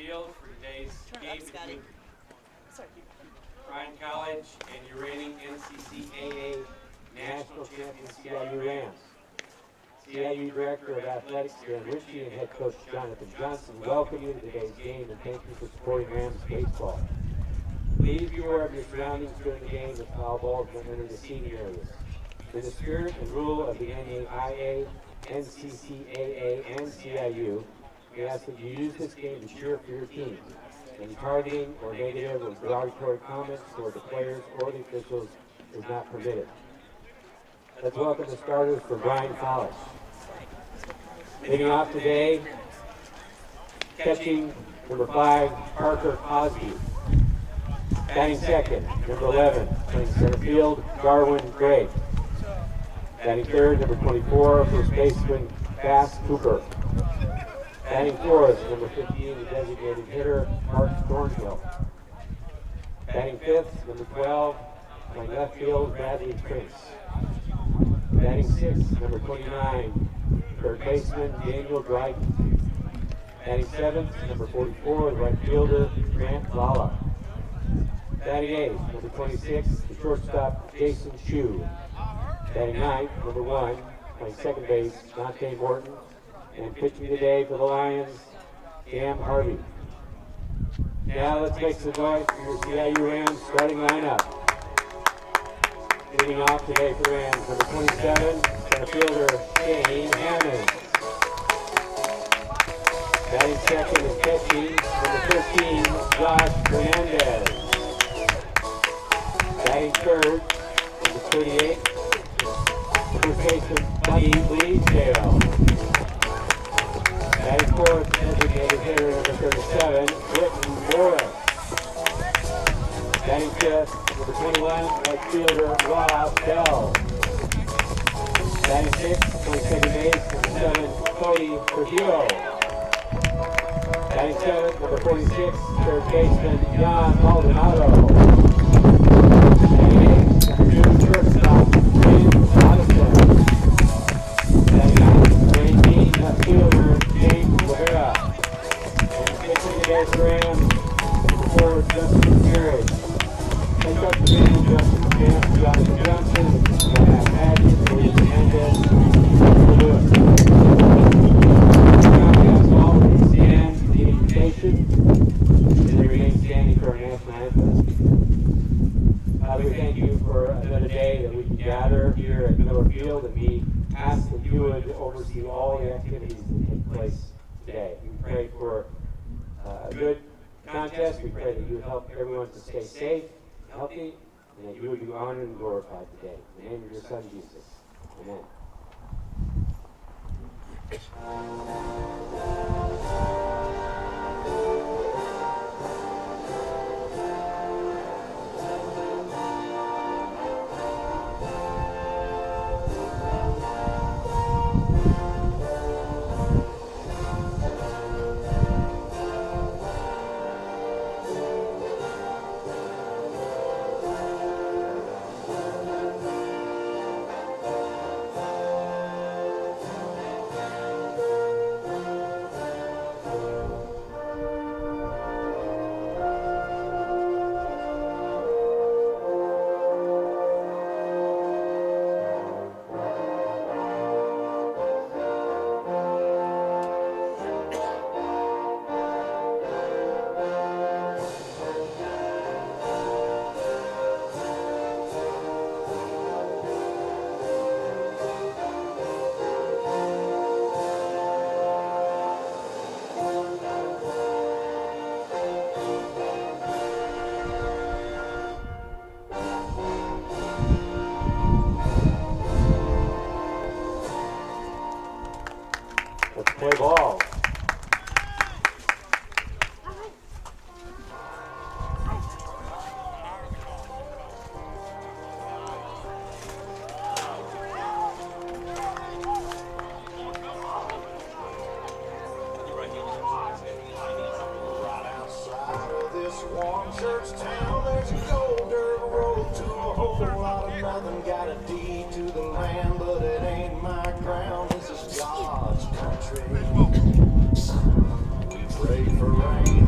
field for today's game between Bryan College and your reigning NCCAA National Champion CIU Rams. CIU Director of Athletics Dan Ritchie and Head Coach Jonathan Johnson welcome you to today's game and thank you for supporting Rams baseball. Please be aware of your surroundings during the game as foul balls will enter the seating areas. In the spirit and rule of the NAIA, NCCAA, and CIU, we ask that you use this game to cheer for your team. Any targeting or negative or derogatory comments toward the players or the officials is not permitted. Let's welcome the starters for Bryan College. Leading off today, catching number 5, Parker Cosby. Batting second, number 11, playing center field, Darwin Gray. Batting third, number 24, first baseman, Bass Cooper. Batting fourth, number 15, the designated hitter, Mark Thornhill. Batting fifth, number 12, playing left field, Bradley Prince. Batting sixth, number 29, third baseman, Daniel Dryden. Batting seventh, number 44, the right fielder, Grant Lala. Batting eighth, number 26, the shortstop, Jason Shue. Batting ninth, number 1, playing second base, Dante Morton. And pitching today for the Lions, Cam Harvey. Now let's make some noise for your CIU Rams starting lineup. Leading off today for the Rams, number 27, center fielder, Shane Hammond. Batting second is catching, number 13, Josh Hernandez. Batting third, number 38, first baseman, Buddy Bleasdale. Batting fourth, designated hitter, number 37, Britton Morris. Batting fifth, number 21, right fielder, Rob Bell. Batting sixth, playing second base, number 7, Cody Trujillo. Batting seventh, number 46, third baseman, John Maldonado. Batting eighth, number 2, shortstop, James Addison. Batting ninth, 18, left fielder, James Rivera. And pitching today's Rams, number 4, Justin Garrett. Head coach of the Justin Camp, Jonathan Johnson, Matt Madden, William Hernandez, and Lewis. Broadcast all of the stand, the invitation, and they remain standing for our national anthem. We thank you for another day that we can gather here at Miller Field, and we ask that you would oversee all the activities that take place today. We pray for a good contest. We pray that you would help everyone to stay safe, healthy, and that you would be honored and glorified today. In the name of your Son, Jesus. Amen. Let's play ball. Warm church town, there's a gold dirt road to a whole lot of nothing. Got a deed to the land, but it ain't my ground. This is God's country. We pray for rain.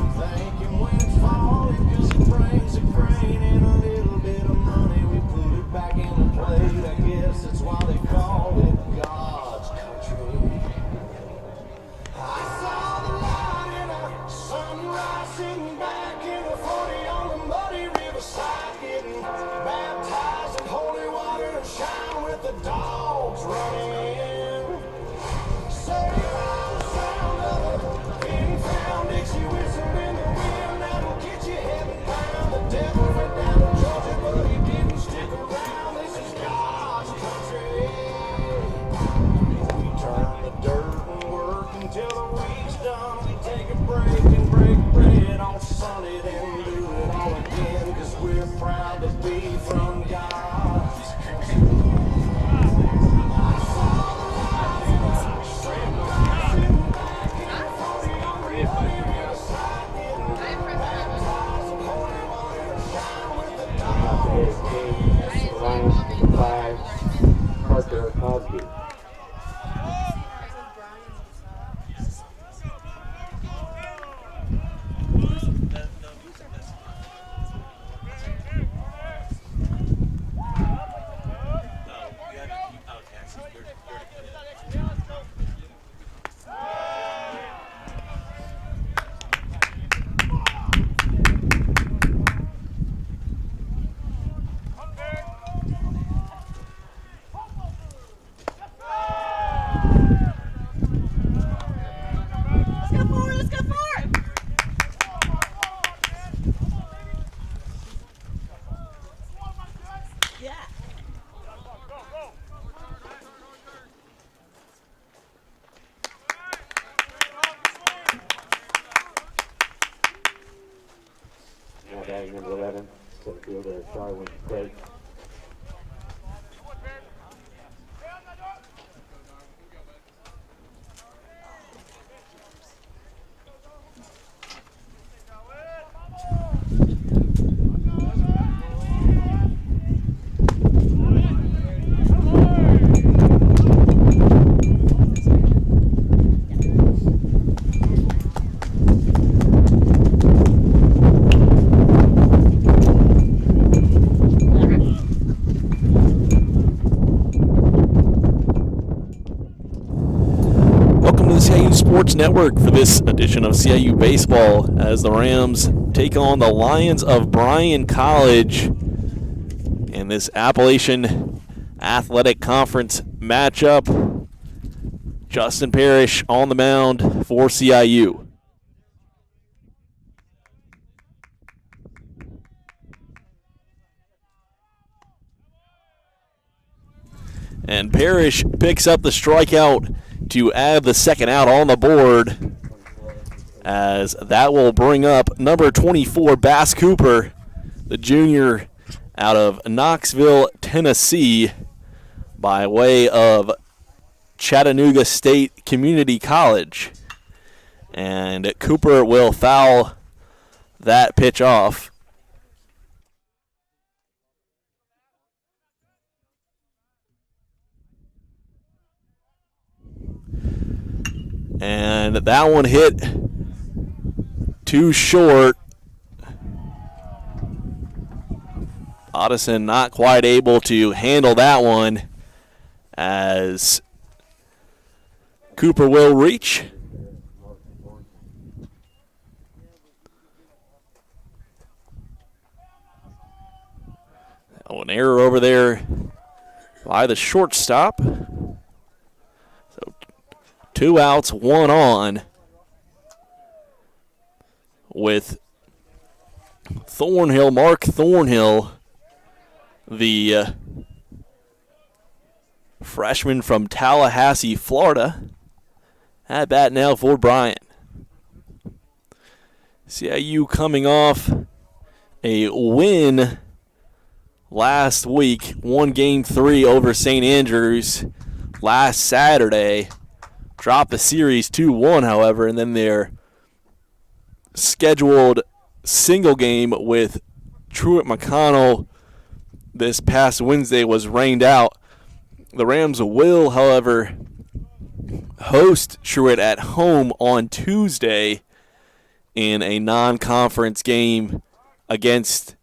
1 yards. Off the head game, Lions, number 5, Parker Cosby. Now batting number 11, center fielder Darwin Craig. CIU Sports Network for this edition of CIU Baseball as the Rams take on the Lions of Bryan College in this Appalachian Athletic Conference matchup. Justin Parrish on the mound for CIU. And Parrish picks up the strikeout to add the second out on the board, as that will bring up number 24, Bass Cooper, the junior out of Knoxville, Tennessee, by way of Chattanooga State Community College. And Cooper will foul that pitch off. And that one hit too short. Otteson not quite able to handle that one, as Cooper will reach. Oh, an error over there by the shortstop. 2 outs, 1 on, with Thornhill, Mark Thornhill, the freshman from Tallahassee, Florida, at bat now for Bryan. CIU coming off a win last week, won Game 3 over St. Andrews last Saturday. Dropped the series 2-1, however, and then their scheduled single game with Truett McConnell this past Wednesday was rained out. The Rams will, however, host Truett at home on Tuesday in a non-conference game against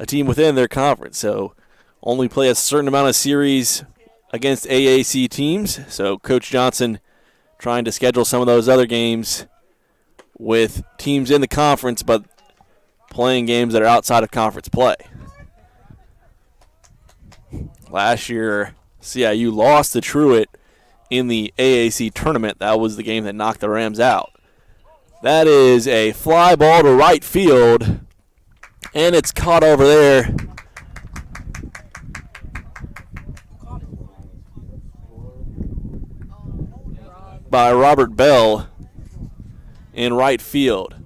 a team within their conference. So only play a certain amount of series against AAC teams. So Coach Johnson trying to schedule some of those other games with teams in the conference, but playing games that are outside of conference play. Last year, CIU lost to Truett in the AAC tournament. That was the game that knocked the Rams out. That is a fly ball to right field, and it's caught over there by Robert Bell in right field.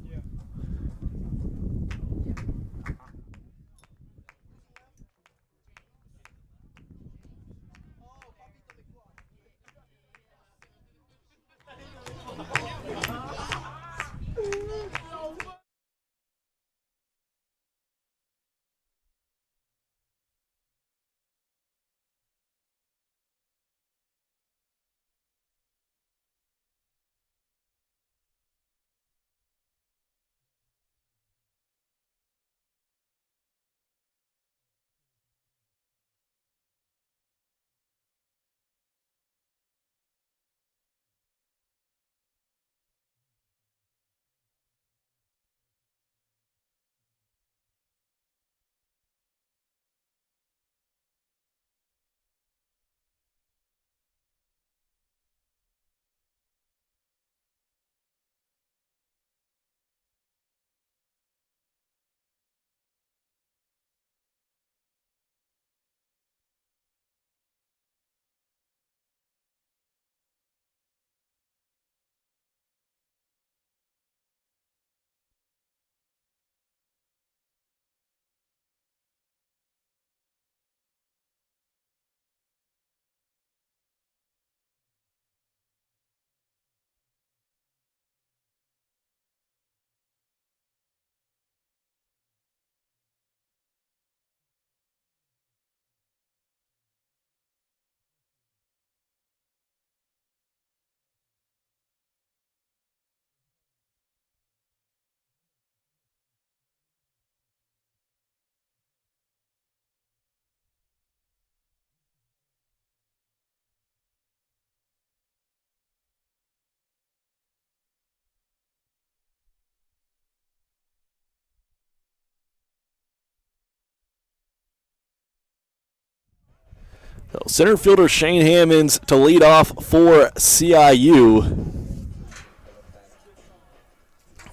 So center fielder Shane Hammonds to lead off for CIU.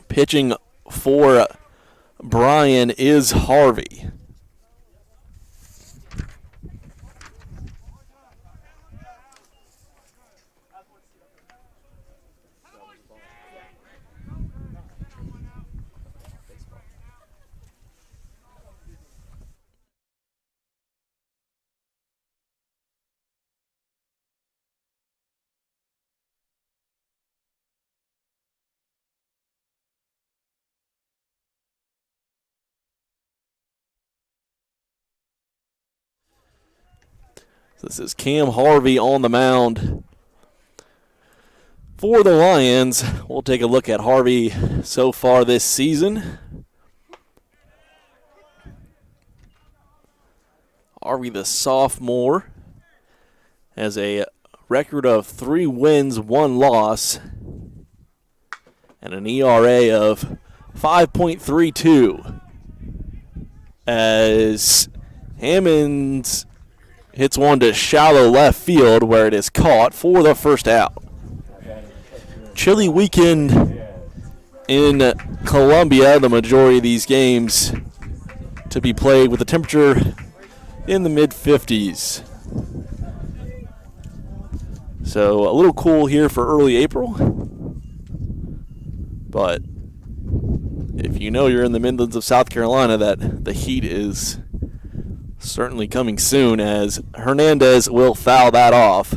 Pitching for Bryan is Harvey. This is Cam Harvey on the mound for the Lions. We'll take a look at Harvey so far this season. Harvey, the sophomore, has a record of 3 wins, 1 loss, and an ERA of 5.32. As Hammonds hits one to shallow left field where it is caught for the first out. Chilly weekend in Columbia. The majority of these games to be played with the temperature in the mid-50s. So a little cool here for early April. But if you know you're in the Midlands of South Carolina, that the heat is certainly coming soon, as Hernandez will foul that off.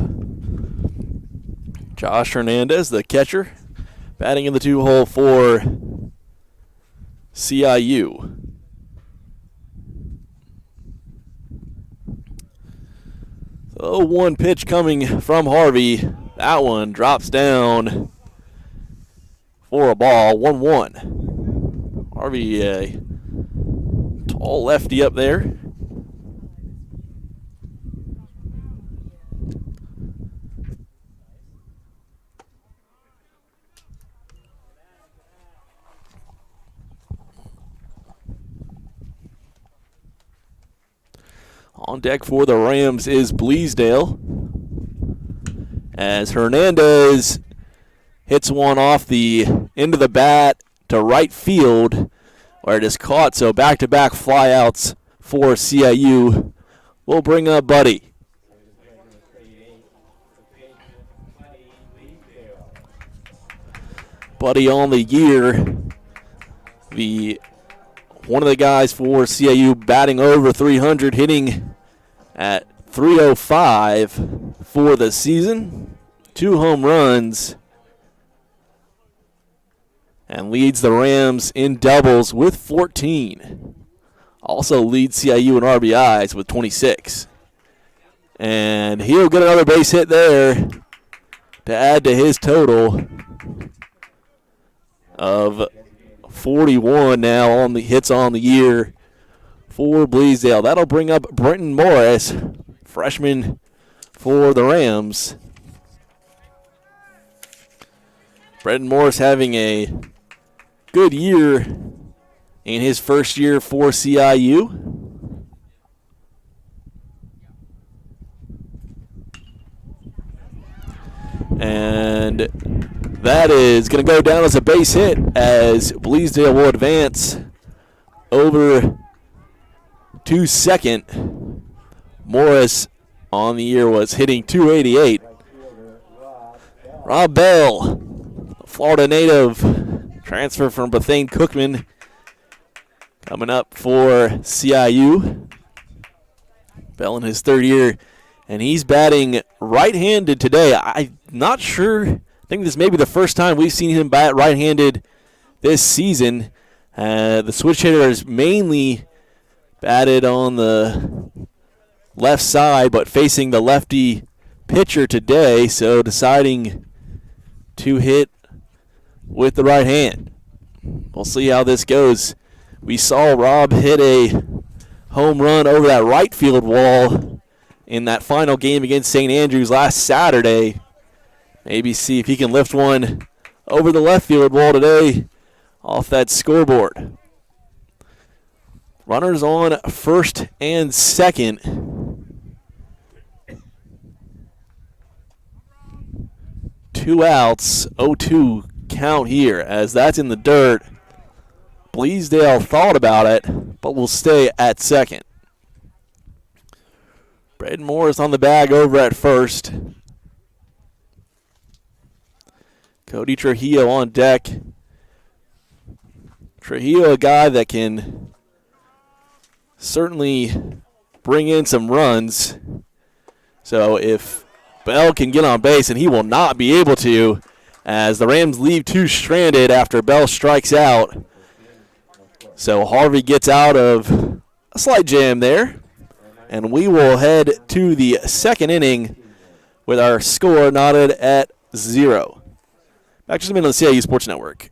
Josh Hernandez, the catcher, batting in the 2-hole for CIU. So 1 pitch coming from Harvey. That one drops down for a ball, 1-1. Harvey, a tall lefty up there. On deck for the Rams is Bleasdale, as Hernandez hits one off the end of the bat to right field where it is caught. So back-to-back flyouts for CIU. We'll bring up Buddy. Buddy on the year, one of the guys for CIU batting over 300, hitting at 305 for the season. 2 home runs, and leads the Rams in doubles with 14. Also leads CIU in RBIs with 26. And he'll get another base hit there to add to his total of 41 now on the hits on the year for Bleasdale. That'll bring up Brenton Morris, freshman for the Rams. Brenton Morris having a good year in his first year for CIU. And that is going to go down as a base hit, as Bleasdale will advance over to second. Morris on the year was hitting .288. Rob Bell, Florida native, transfer from Bethune-Cookman, coming up for CIU. Bell in his 3rd year, and he's batting right-handed today. I'm not sure. I think this may be the first time we've seen him bat right-handed this season. The switch hitter is mainly batted on the left side, but facing the lefty pitcher today, so deciding to hit with the right hand. We'll see how this goes. We saw Rob hit a home run over that right field wall in that final game against St. Andrews last Saturday. Maybe see if he can lift one over the left field wall today off that scoreboard. Runners on first and second. 2 outs, 0-2 count here as that's in the dirt. Bleasdale thought about it, but will stay at second. Braden Morris on the bag over at first. Cody Trujillo on deck. Trujillo, a guy that can certainly bring in some runs. So if Bell can get on base, and he will not be able to, as the Rams leave 2 stranded after Bell strikes out. So Harvey gets out of a slight jam there, and we will head to the second inning with our score knotted at 0. Back just a minute on the CIU Sports Network.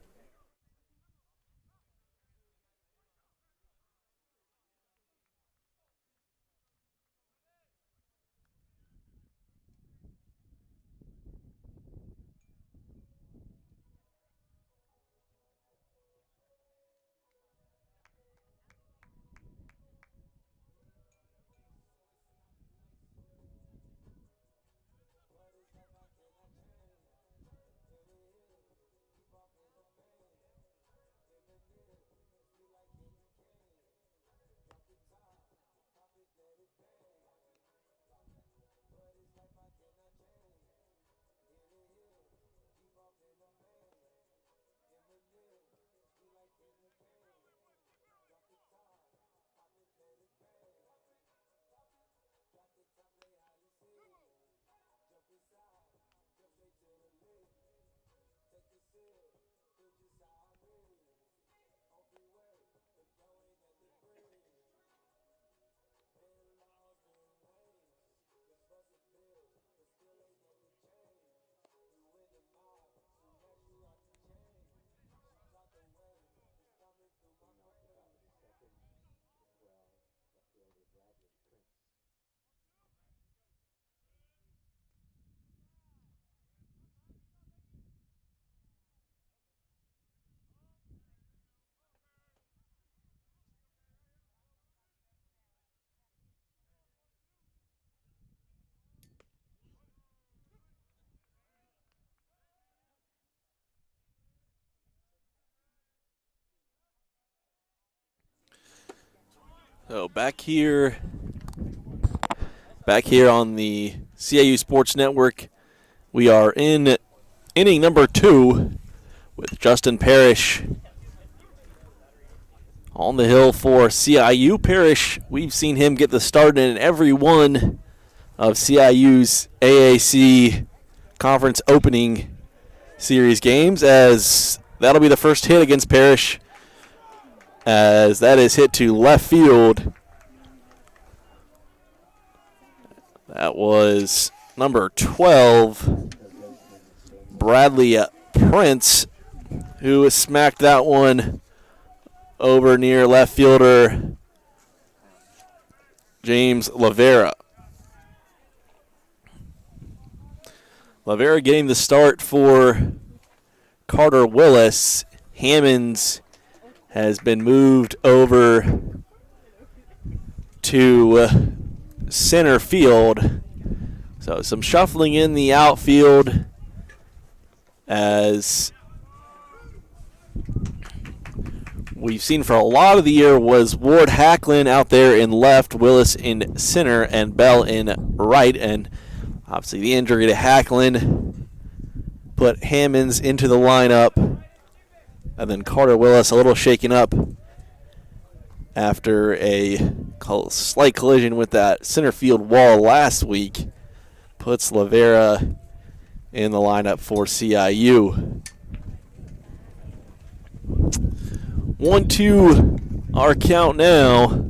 So back here on the CIU Sports Network, we are in inning number 2 with Justin Parrish on the hill for CIU. Parrish, we've seen him get the start in every one of CIU's AAC conference opening series games, as that'll be the first hit against Parrish, as that is hit to left field. That was number 12, Bradley Prince, who smacked that one over near left fielder James Lavera. Lavera getting the start for Carter Willis. Hammonds has been moved over to center field. So some shuffling in the outfield as we've seen for a lot of the year was Ward Hacklin out there in left, Willis in center, and Bell in right. And obviously the injury to Hacklin put Hammonds into the lineup. And then Carter Willis a little shaken up after a slight collision with that center field wall last week. Puts Lavera in the lineup for CIU. 1-2 our count now.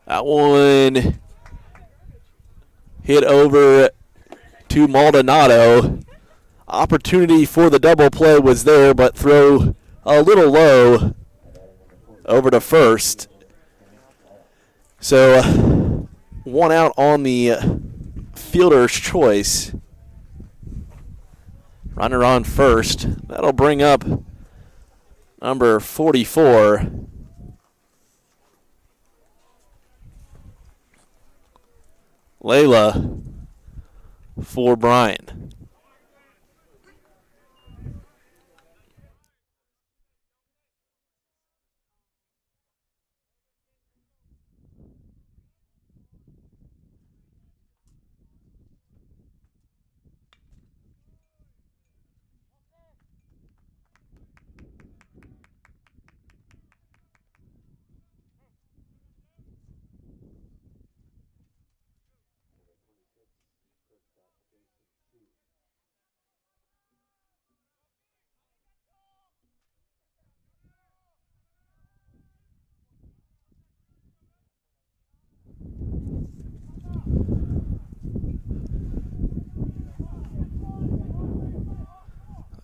That one hit over to Maldonado. Opportunity for the double play was there, but throw a little low over to first. So 1 out on the fielder's choice. Runner on first. That'll bring up number 44. Layla for Bryan.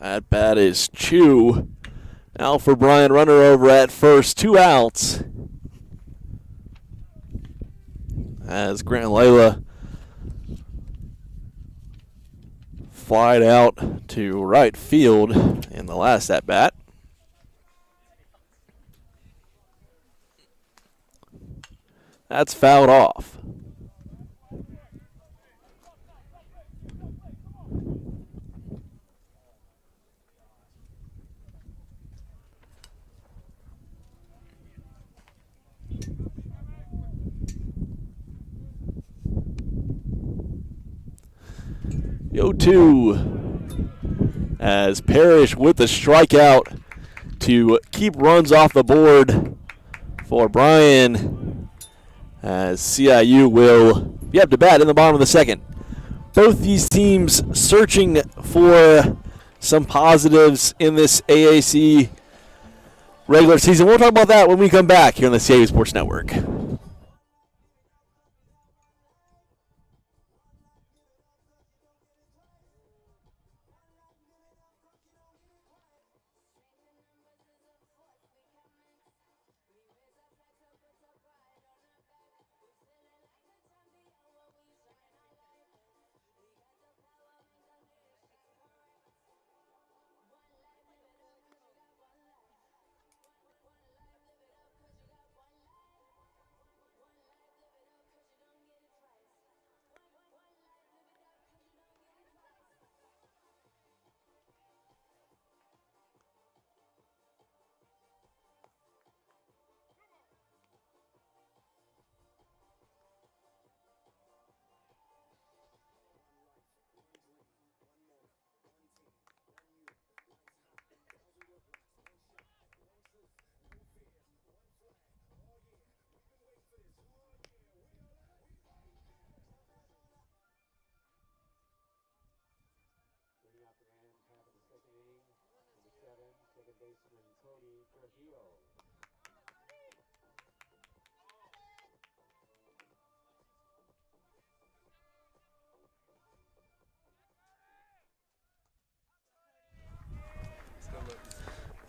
That bat is Chu. Now for Bryan, runner over at first, 2 outs. As Grant and Layla flied out to right field in the last at bat. That's fouled off. Yo 2 as Parrish with the strikeout to keep runs off the board for Bryan, as CIU will be up to bat in the bottom of the second. Both these teams searching for some positives in this AAC regular season. We'll talk about that when we come back here on the CIU Sports Network.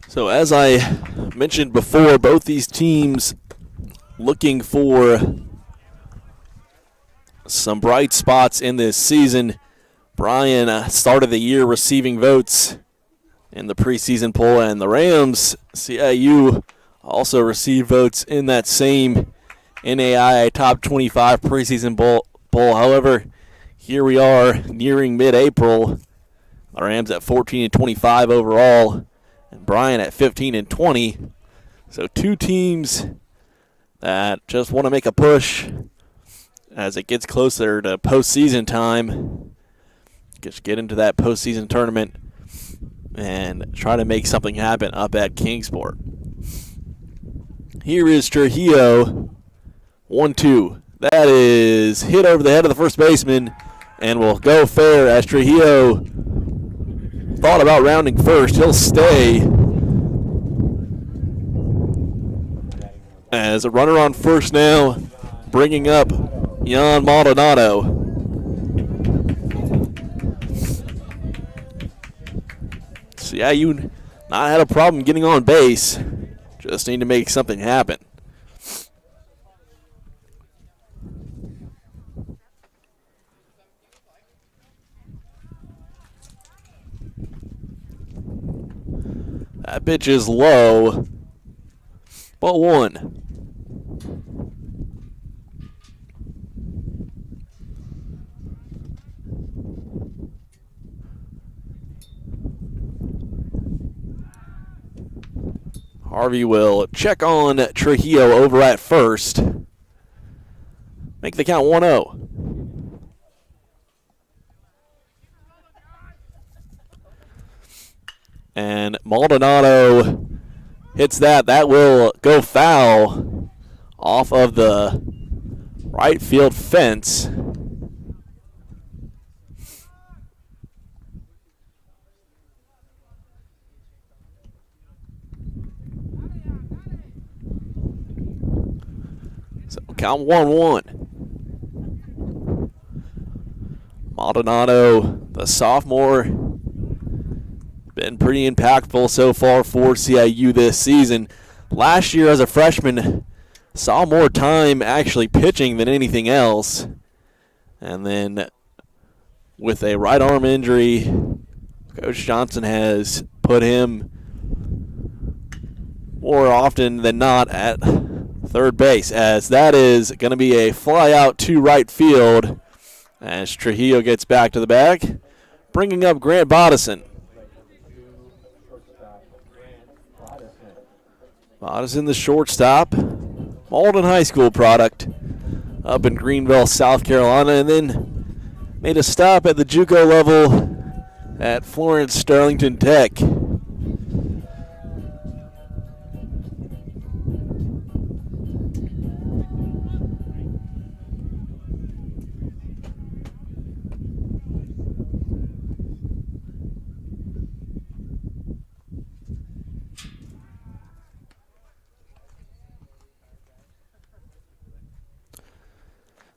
So as I mentioned before, both these teams looking for some bright spots in this season. Bryan started the year receiving votes in the preseason poll, and the Rams, CIU, also received votes in that same NAIA Top 25 preseason poll. However, here we are nearing mid-April. The Rams at 14-25 overall, and Bryan at 15-20. So two teams that just want to make a push as it gets closer to postseason time. Just get into that postseason tournament and try to make something happen up at Kingsport. Here is Trujillo. 1-2. That is hit over the head of the first baseman and will go fair as Trujillo thought about rounding first. He'll stay as a runner on first now, bringing up Jan Maldonado. CIU not had a problem getting on base. Just need to make something happen. That pitch is low. Ball one. Harvey will check on Trujillo over at first. Make the count 1-0. And Maldonado hits that. That will go foul off of the right field fence. So count 1-1. Maldonado, the sophomore, been pretty impactful so far for CIU this season. Last year as a freshman, saw more time actually pitching than anything else. And then with a right arm injury, Coach Johnson has put him more often than not at third base, as that is going to be a fly out to right field as Trujillo gets back to the bag, bringing up Grant Bodison. Bodison, the shortstop, Malden High School product up in Greenville, South Carolina, and then made a stop at the JUCO level at Florence Sterlington Tech.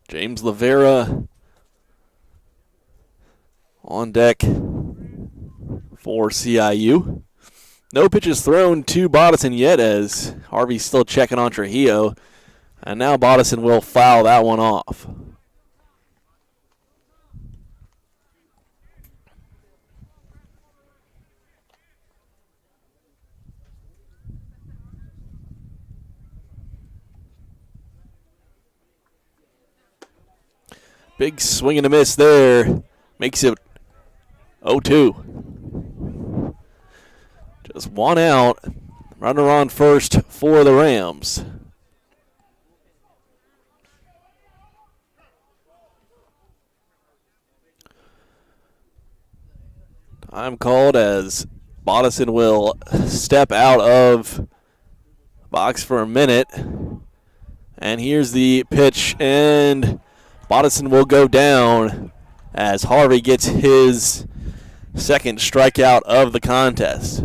James Lavera on deck for CIU. No pitches thrown to Bodison yet, as Harvey's still checking on Trujillo. And now Bodison will foul that one off. Big swing and a miss there. Makes it 0-2. Just one out. Runner on first for the Rams. Time called as Bodison will step out of box for a minute. And here's the pitch, and Bodison will go down as Harvey gets his second strikeout of the contest.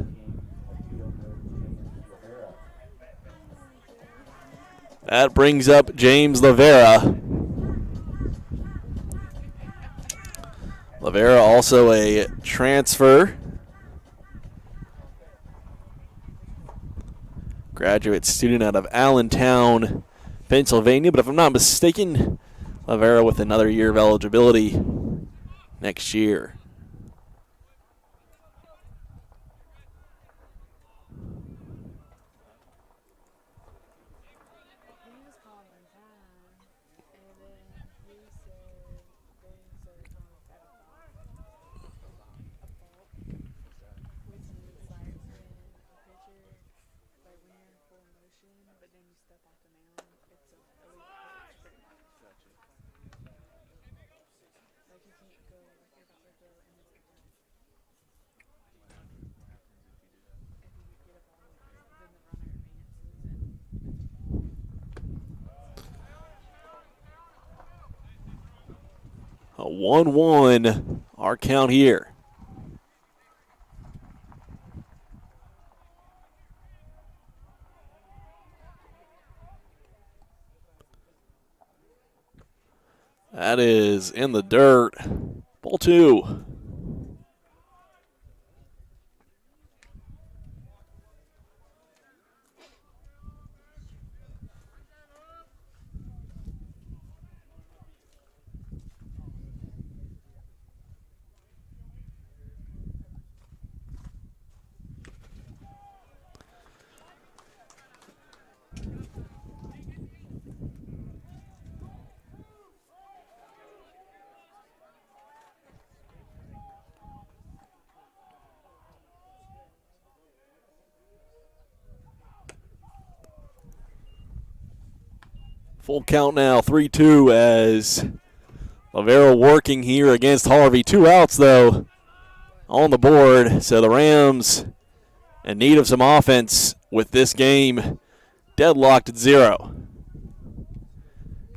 That brings up James Lavera. Lavera also a transfer. Graduate student out of Allentown, Pennsylvania, but if I'm not mistaken, Lavera with another year of eligibility next year. A 1-1, our count here. That is in the dirt. Ball two. Full count now, 3-2 as Lavera working here against Harvey. 2 outs, though, on the board. So the Rams in need of some offense with this game deadlocked at 0.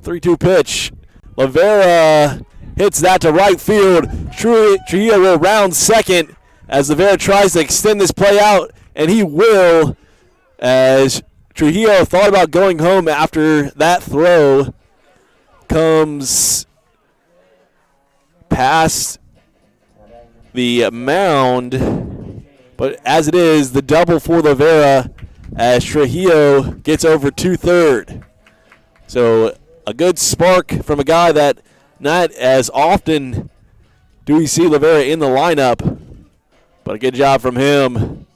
3-2 pitch. Lavera hits that to right field. Trujillo will round second as Lavera tries to extend this play out, and he will, as Trujillo thought about going home after that throw. Comes past the mound, but as it is, the double for Lavera as Trujillo gets over 2/3. So a good spark from a guy that not as often do we see Lavera in the lineup, but a good job from him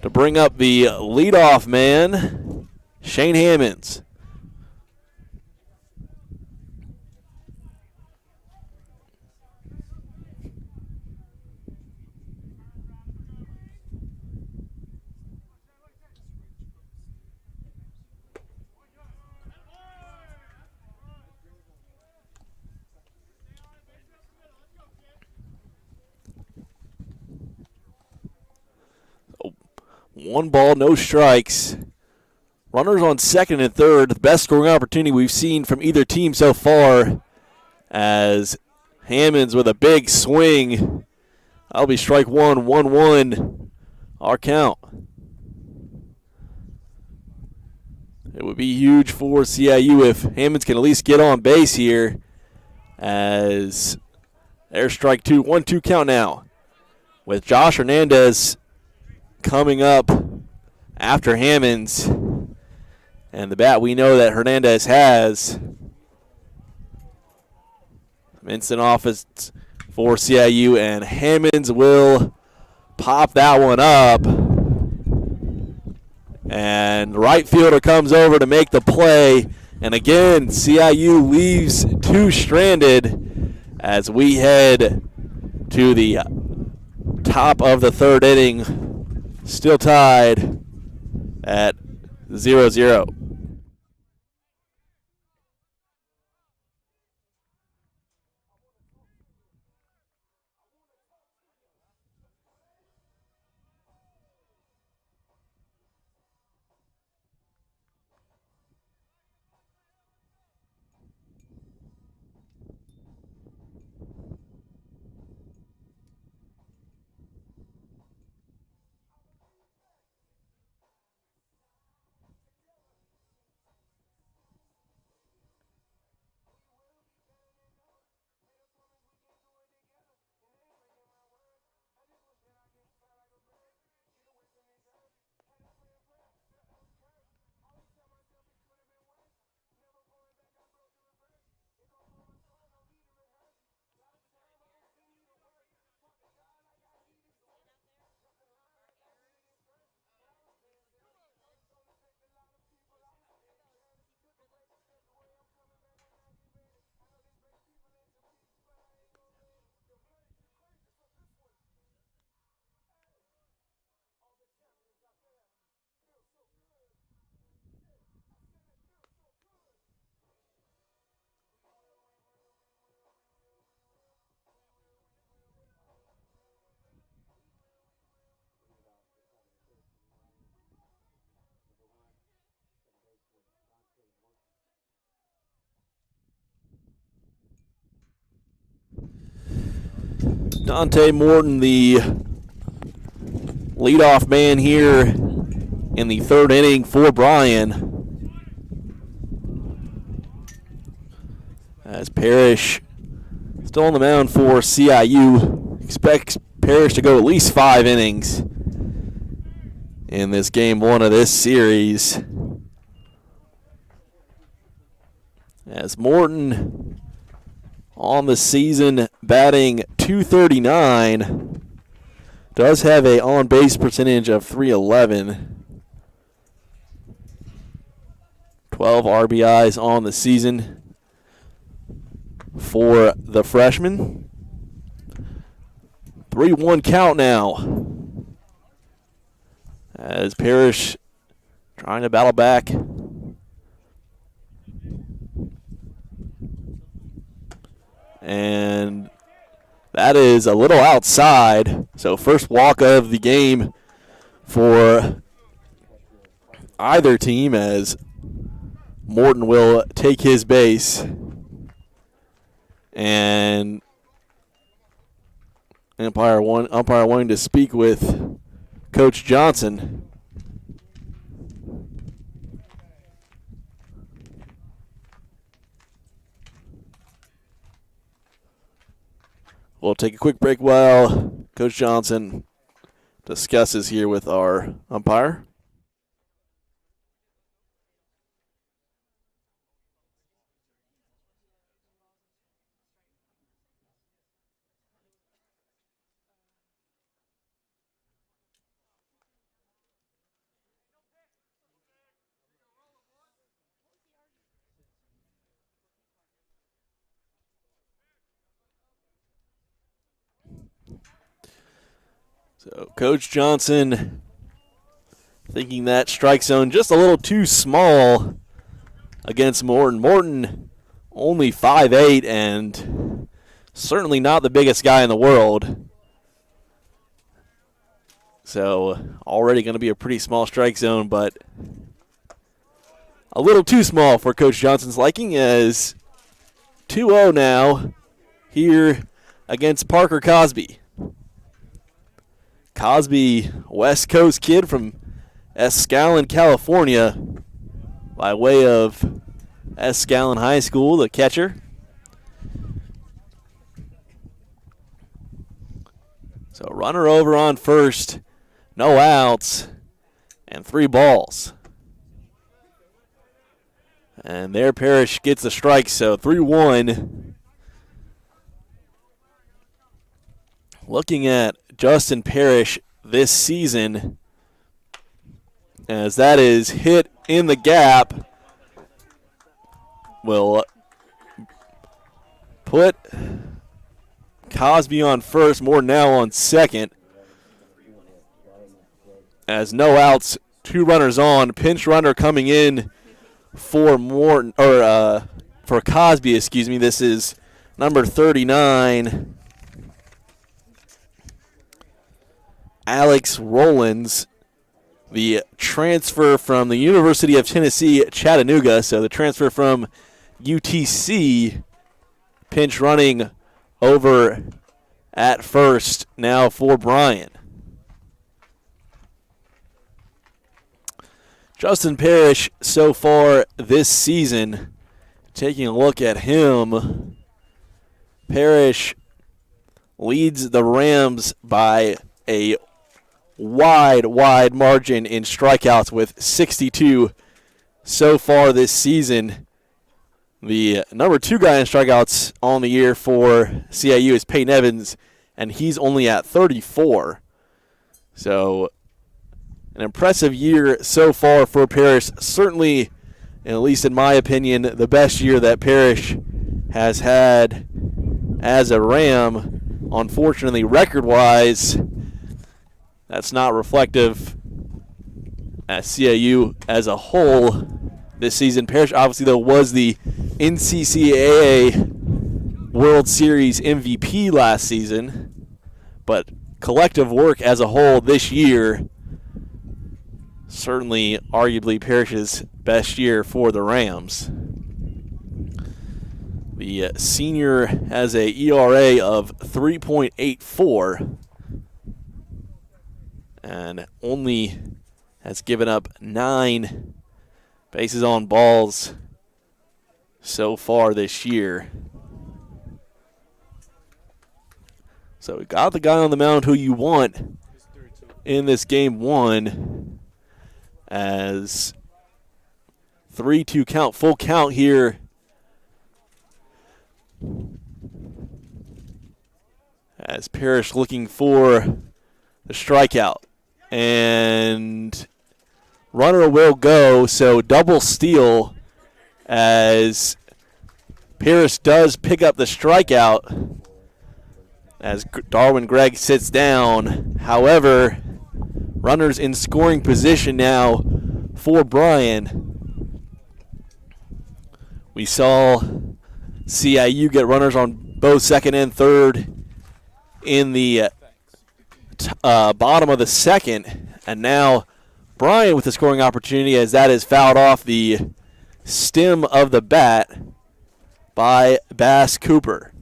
to bring up the leadoff man, Shane Hammonds. One ball, no strikes. Runners on second and third. The best scoring opportunity we've seen from either team so far as Hammonds with a big swing. That'll be strike one, 1-1, our count. It would be huge for CIU if Hammonds can at least get on base here as there's strike two, 1-2 count now with Josh Hernandez coming up after Hammonds, and the bat we know that Hernandez has. Instant offense for CIU, and Hammonds will pop that one up. And the right fielder comes over to make the play, and again CIU leaves 2 stranded as we head to the top of the 3rd inning. Still tied at 0-0. Dante Morton, the leadoff man here in the 3rd inning for Bryan. As Parrish still on the mound for CIU. Expects Parrish to go at least 5 innings in this game 1 of this series. As Morton on the season batting .239, does have a on-base percentage of .311. 12 RBIs on the season for the freshman. 3-1 count now as Parrish trying to battle back And that is a little outside. So first walk of the game for either team as Morton will take his base. And umpire wanting to speak with Coach Johnson. We'll take a quick break while Coach Johnson discusses here with our umpire. So Coach Johnson thinking that strike zone just a little too small against Morton. Morton only 5'8" and certainly not the biggest guy in the world. So already going to be a pretty small strike zone, but a little too small for Coach Johnson's liking, as 2-0 now here against Parker Cosby. Cosby, West Coast kid from Escalon, California, by way of Escalon High School, the catcher. So runner over on first, no outs, and 3 balls. And there Parrish gets the strike, so 3-1. Looking at Justin Parrish this season, as that is hit in the gap, will put Cosby on first, Moore now on second. As no outs, 2 runners on, pinch runner coming in for Morton, or for Cosby, excuse me. This is number 39, Alex Rollins, the transfer from the University of Tennessee, Chattanooga. So the transfer from UTC, pinch running over at first now for Bryan. Justin Parrish so far this season, taking a look at him, Parrish leads the Rams by a wide margin in strikeouts with 62 so far this season. The number 2 guy in strikeouts on the year for CIU is Peyton Evans, and he's only at 34. So an impressive year so far for Parrish. Certainly, at least in my opinion, the best year that Parrish has had as a Ram. Unfortunately, record-wise, that's not reflective at CIU as a whole this season. Parrish, obviously, though, was the NCCAA World Series MVP last season, but collective work as a whole this year, certainly arguably Parrish's best year for the Rams. The senior has a ERA of 3.84 and only has given up 9 bases on balls so far this year. So we got the guy on the mound who you want in this game 1, as 3-2 count, full count here. As Parrish looking for the strikeout. And runner will go, so double steal as Parrish does pick up the strikeout as Darwin Gregg sits down. However, runners in scoring position now for Bryan. We saw CIU get runners on both second and third in the bottom of the second. And now Bryan with the scoring opportunity, as that is fouled off the stem of the bat by Bass Cooper.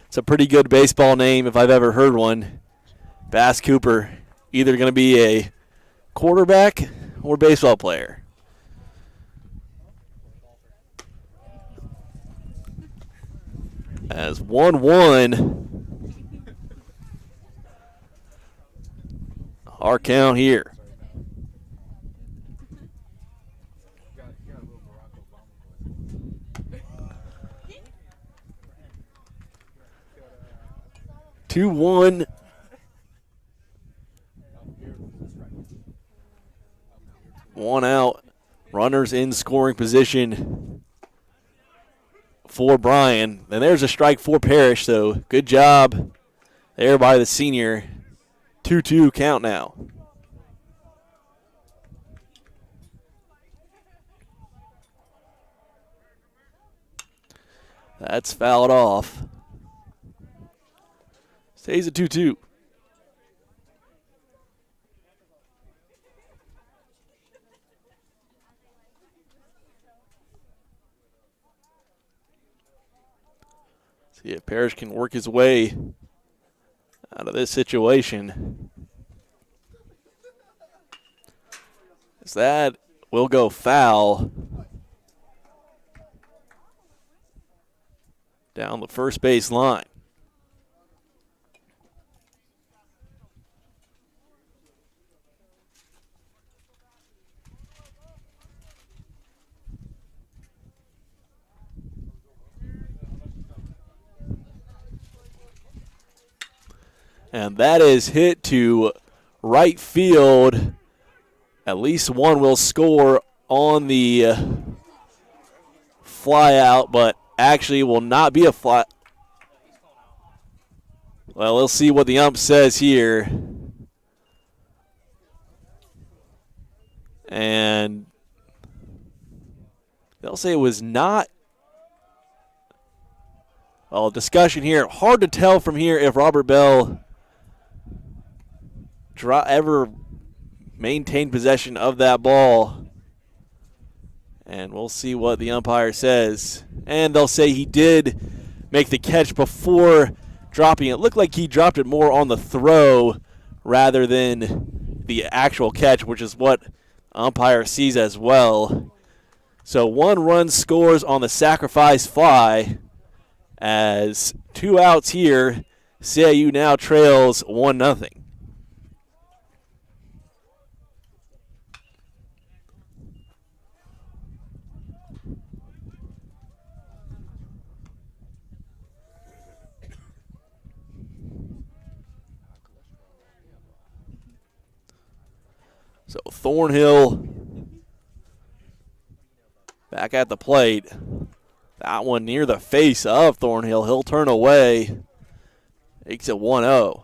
It's a pretty good baseball name if I've ever heard one. Bass Cooper, either going to be a quarterback or baseball player. As 1-1, our count here. Two one. One out. Runners in scoring position for Bryan. And there's a strike for Parrish, so good job there by the senior. 2-2 count now. That's fouled off. Stays at 2-2. See if Parrish can work his way out of this situation. As that will go foul down the first base line. And that is hit to right field. At least one will score on the fly out, but actually will not be a fly. Well, we'll see what the ump says here. And they'll say it was not. Well, discussion here. Hard to tell from here if Robert Bell ever maintained possession of that ball. And we'll see what the umpire says. And they'll say he did make the catch before dropping it. It looked like he dropped it more on the throw rather than the actual catch, which is what umpire sees as well. So 1 run scores on the sacrifice fly. As 2 outs here, CIU now trails 1-0. So Thornhill back at the plate. That one near the face of Thornhill. He'll turn away. Makes it 1-0.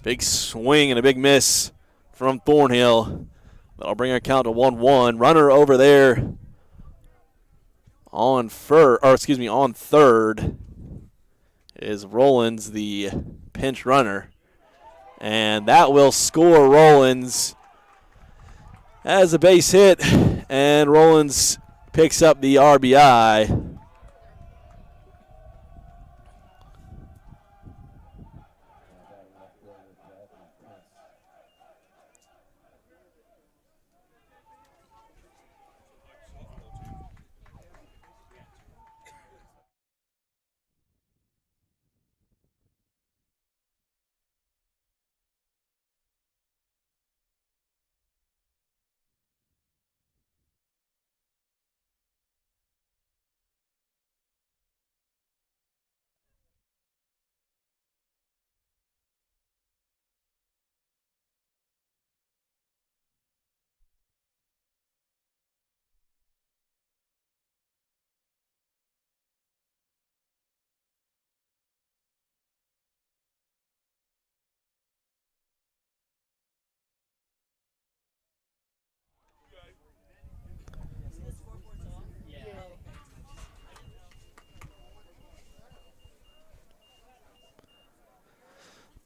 Big swing and a big miss from Thornhill. That'll bring our count to 1-1. Runner over there on third is Rollins, the pinch runner. And that will score Rollins as a base hit. And Rollins picks up the RBI.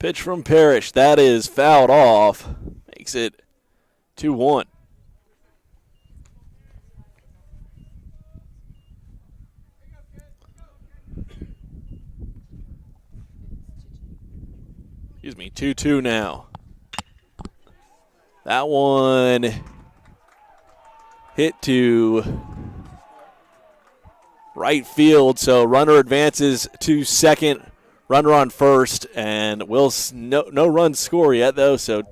Pitch from Parrish. That is fouled off. Makes it 2-1. Excuse me, 2-2 now. That one hit to right field, so runner advances to second, runner on first, and no runs score yet, though, so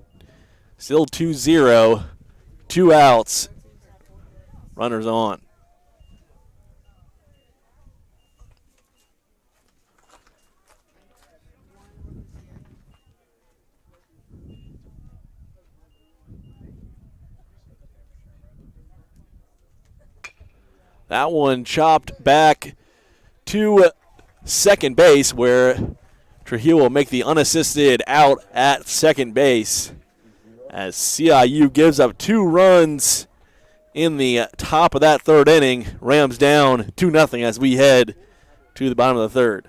still 2-0, 2 outs, runners on. That one chopped back to second base, where Trujillo will make the unassisted out at second base as CIU gives up 2 runs in the top of that third inning. Rams down 2-0 as we head to the bottom of the third.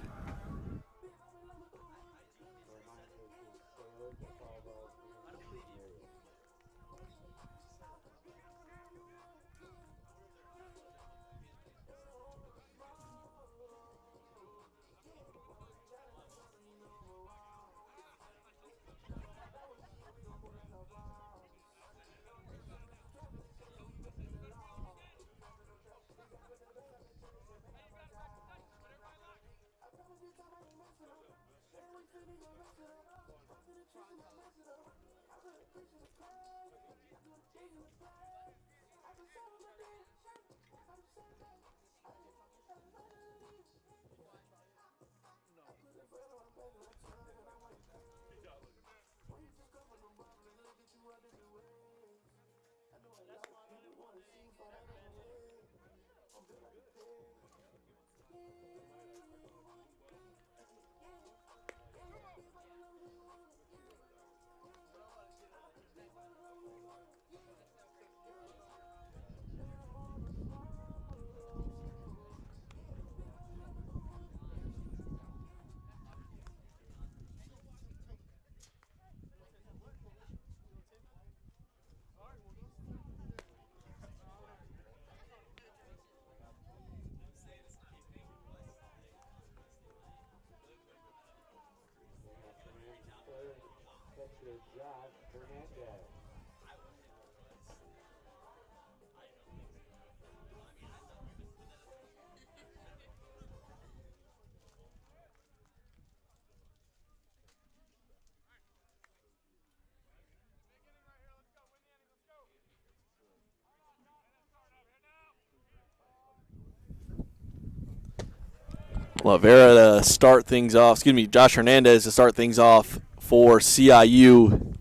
Lavera to start things off. Josh Hernandez to start things off for CIU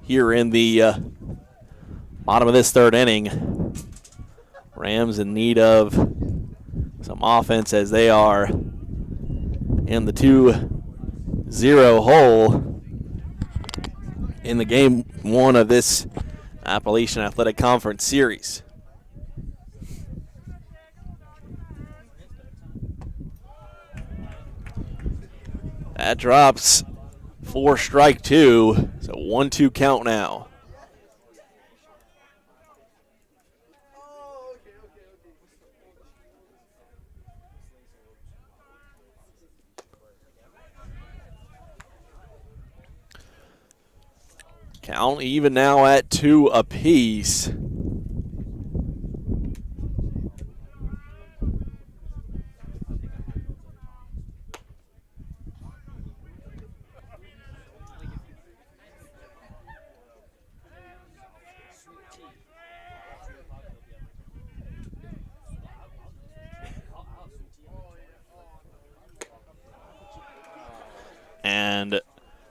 here in the bottom of this third inning. Rams in need of some offense as they are in the 2-0 hole in the game 1 of this Appalachian Athletic Conference series. That drops for strike 2. So 1-2 count now. Count even now at 2 apiece. And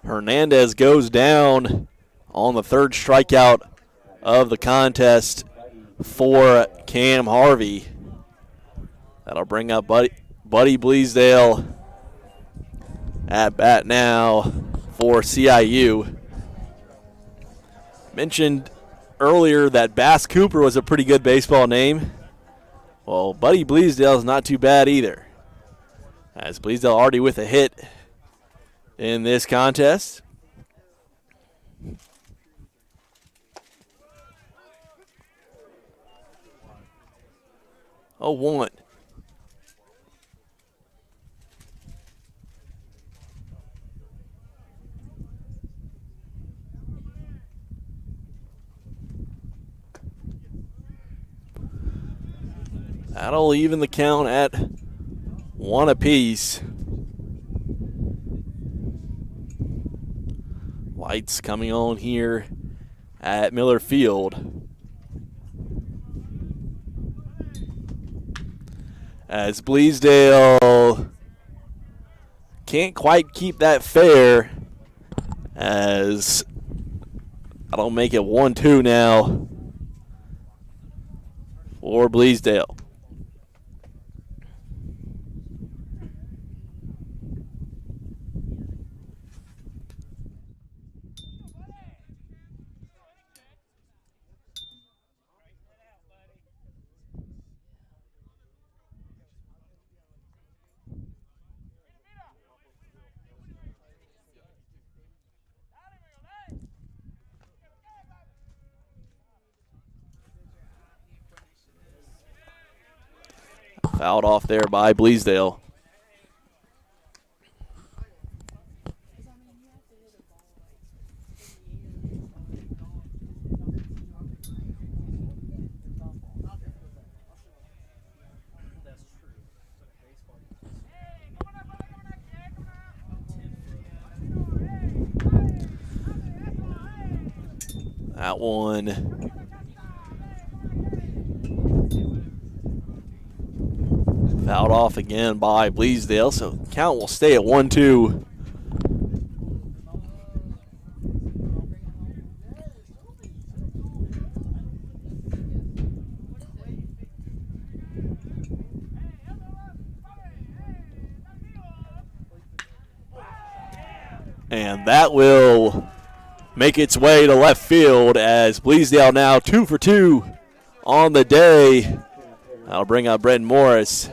Hernandez goes down on the third strikeout of the contest for Cam Harvey. That'll bring up Buddy Bleasdale at bat now for CIU. Mentioned earlier that Bass Cooper was a pretty good baseball name. Well, Buddy Bleasdale is not too bad either, as Bleasdale already with a hit in this contest. Oh, 1. That'll even the count at 1 apiece. Lights coming on here at Miller Field. As Bleasdale can't quite keep that fair, as that'll make it 1-2 now for Bleasdale. Fouled off there by Bleasdale. That one fouled off again by Bleasdale, so count will stay at 1-2. And that will make its way to left field as Bleasdale now 2 for 2 on the day. That'll bring up Brenton Morris.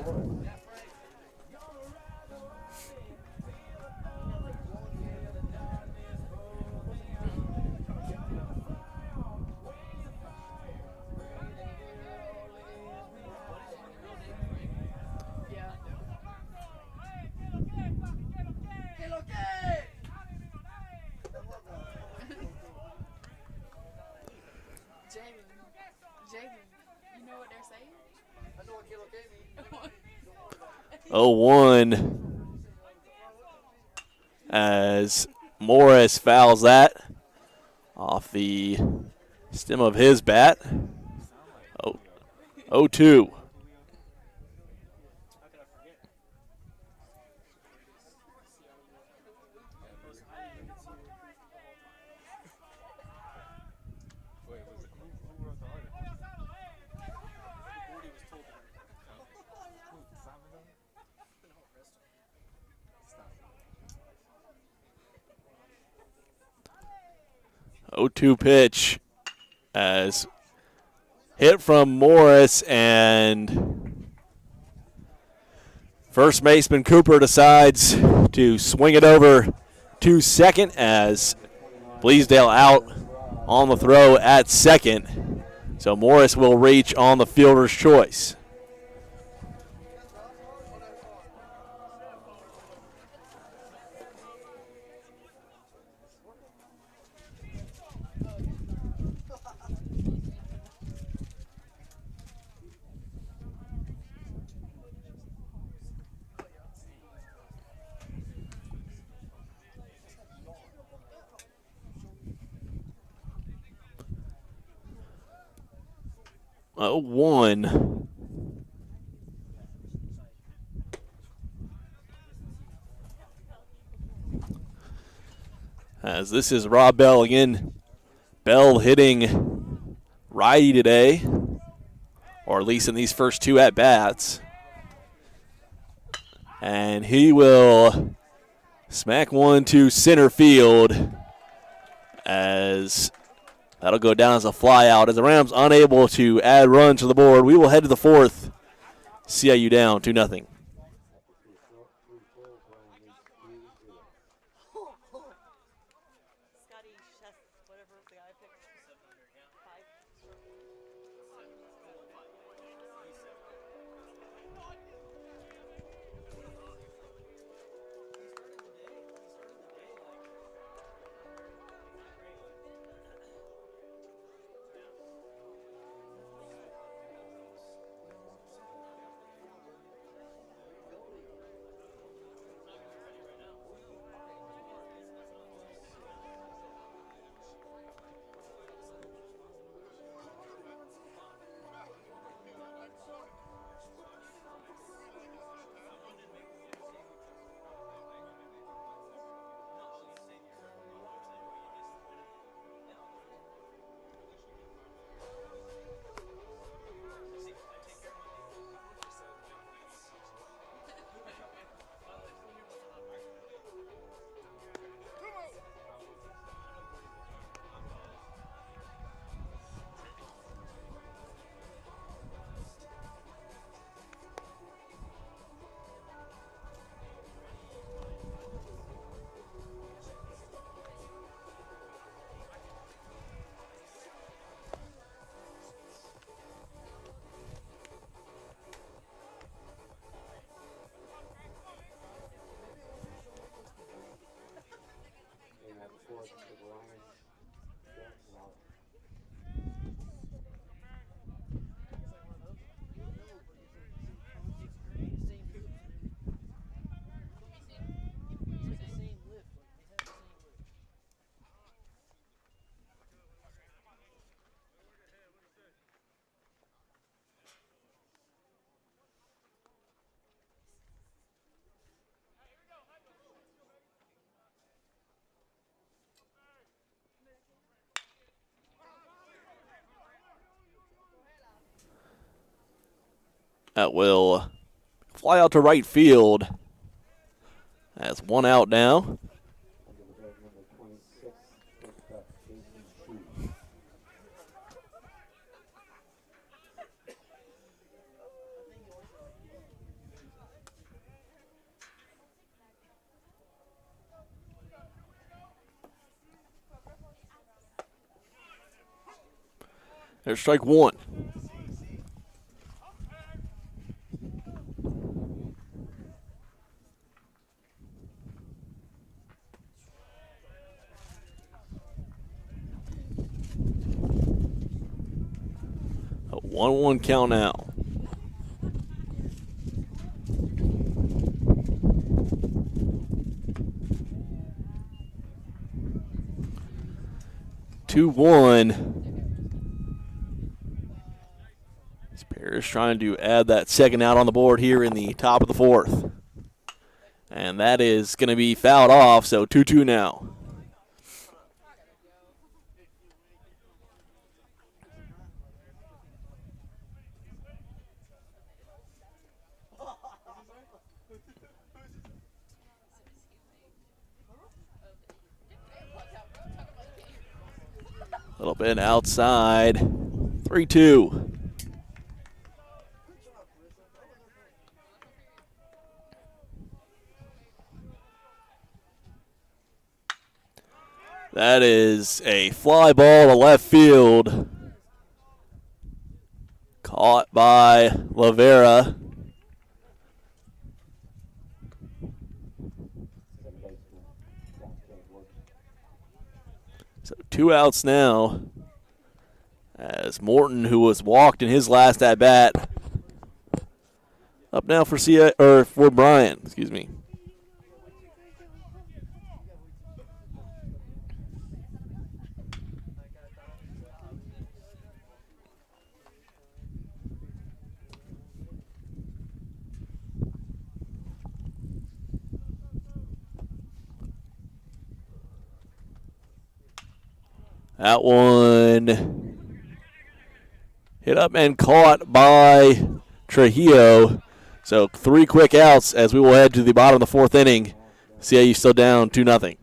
Oh, 1 as Morris fouls that off the stem of his bat. 0-2. Oh, 2 pitch as hit from Morris, and first baseman Cooper decides to swing it over to second as Bleasdale out on the throw at second. So Morris will reach on the fielder's choice. Oh, 1. As this is Rob Bell again. Bell hitting righty today, or at least in these first 2 at-bats. And he will smack one to center field as that'll go down as a fly out. As the Rams unable to add runs to the board, we will head to the 4th. CIU down 2-0. That will fly out to right field. That's one out now. There's strike one. A 1-1 count now. Two one. Parrish trying to add that second out on the board here in the top of the fourth. And that is going to be fouled off, so 2-2 now. A little bit outside. 3-2. That is a fly ball to left field. Caught by Lavera. So 2 outs now. As Morton, who was walked in his last at bat, up now for for Bryan. Excuse me. That one hit up and caught by Trujillo. So 3 quick outs as we will head to the bottom of the fourth inning. CIU still down 2-0.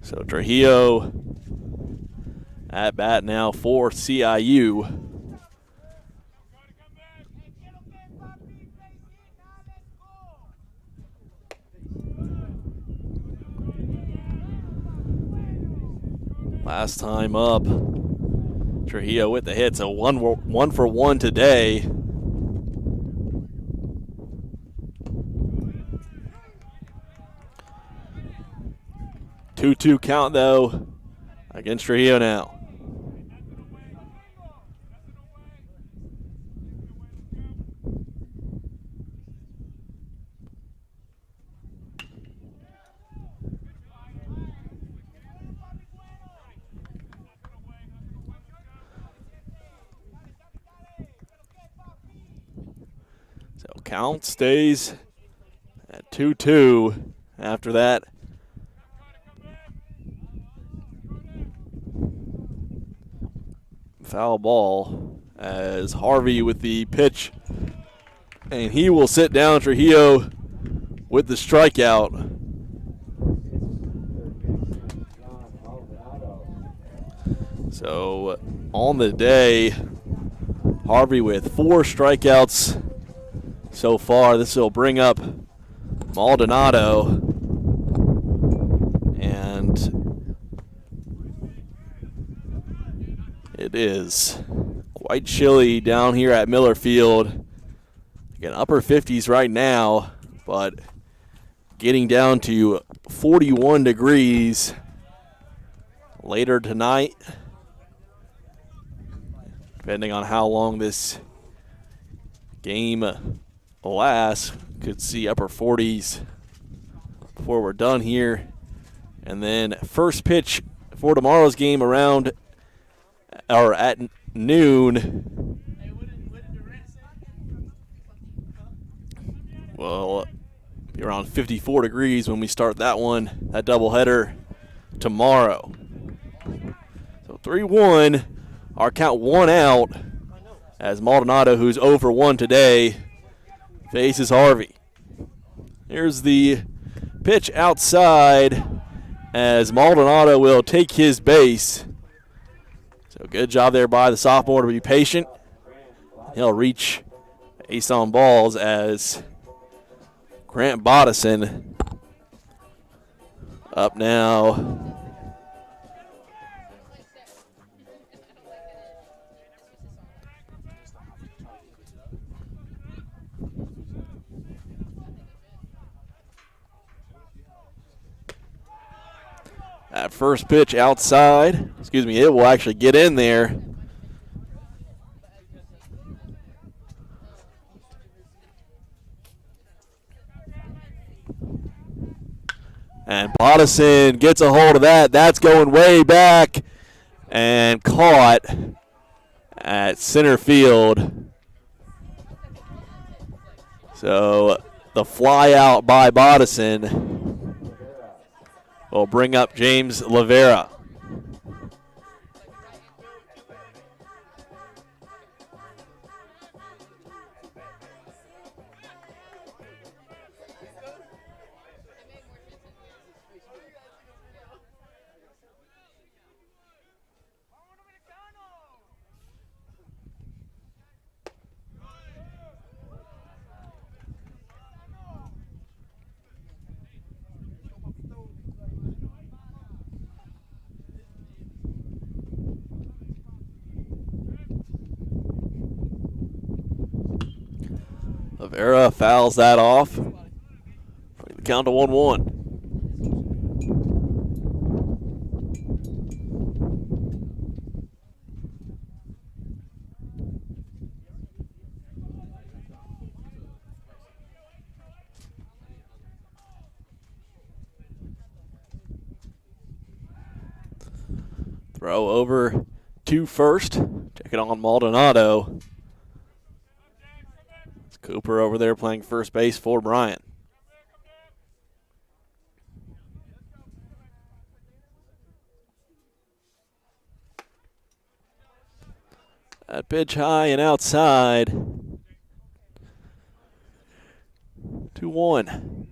So Trujillo at bat now for CIU. Last time up, Trujillo with the hit, so one for one today. Two count though against Trujillo now. So count stays at 2-2 after that. Foul ball as Harvey with the pitch, and he will sit down Trujillo with the strikeout. So on the day, Harvey with 4 strikeouts so far. This will bring up Maldonado, and it is quite chilly down here at Miller Field. Again, upper 50s right now, but getting down to 41 degrees later tonight, depending on how long this game lasts. Could see upper 40s before we're done here. And then first pitch for tomorrow's game around or at noon. Well, be around 54 degrees when we start that one, that doubleheader tomorrow. So 3-1, our count 1 out as Maldonado, who's over 1 today, faces Harvey. Here's the pitch outside as Maldonado will take his base. So good job there by the sophomore to be patient. He'll reach ace on balls as Grant Bodison up now. That first pitch outside, it will actually get in there. And Bodison gets a hold of that. That's going way back and caught at center field. So the fly out by Bodison will bring up James Lavera. Lavera fouls that off. The count to 1-1. Throw over to first. Check it on Maldonado. It's Cooper over there playing first base for Bryan. That pitch high and outside. 2-1.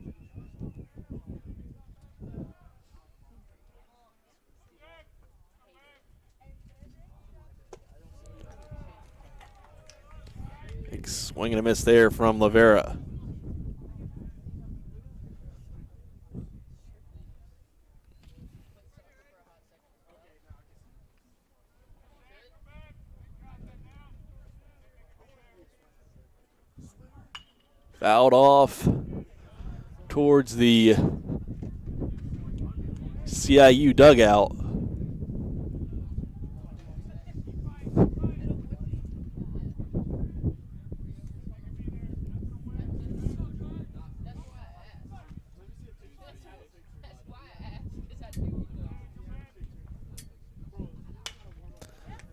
Swing and a miss there from Lavera. Fouled off towards the CIU dugout.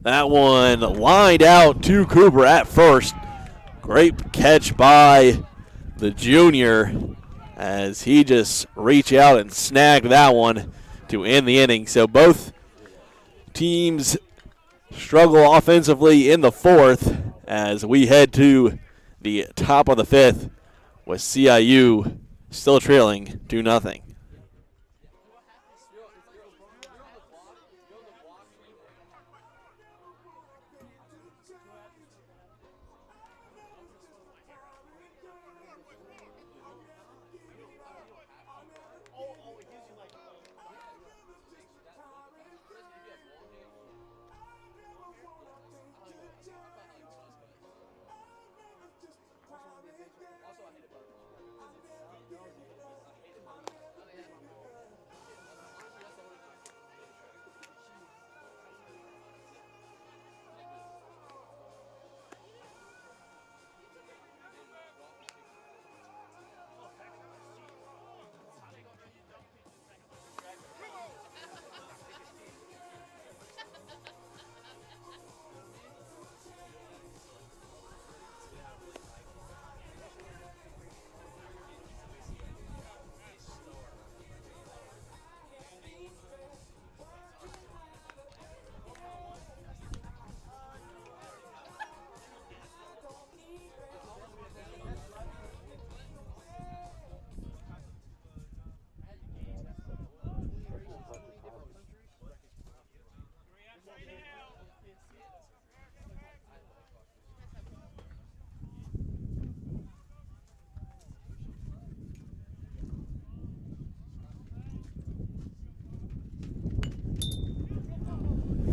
That one lined out to Cooper at first. Great catch by the junior as he just reached out and snagged that one to end the inning. So both teams struggle offensively in the fourth as we head to the top of the fifth with CIU still trailing 2-0.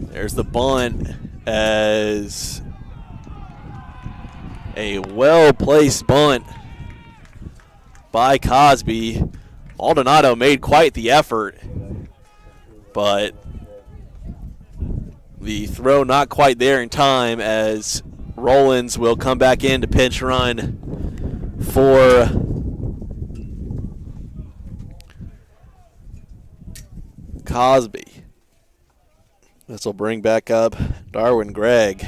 There's the bunt as a well-placed bunt by Cosby. Maldonado made quite the effort, but the throw not quite there in time as Rollins will come back in to pinch run for Cosby. This will bring back up Darwin Gregg.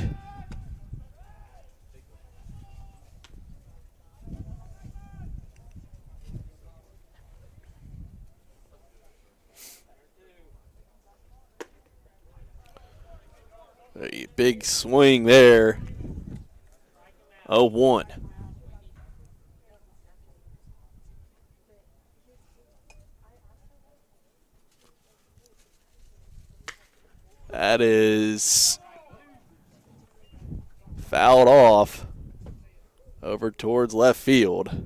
A big swing there. 0-1. That is fouled off over towards left field.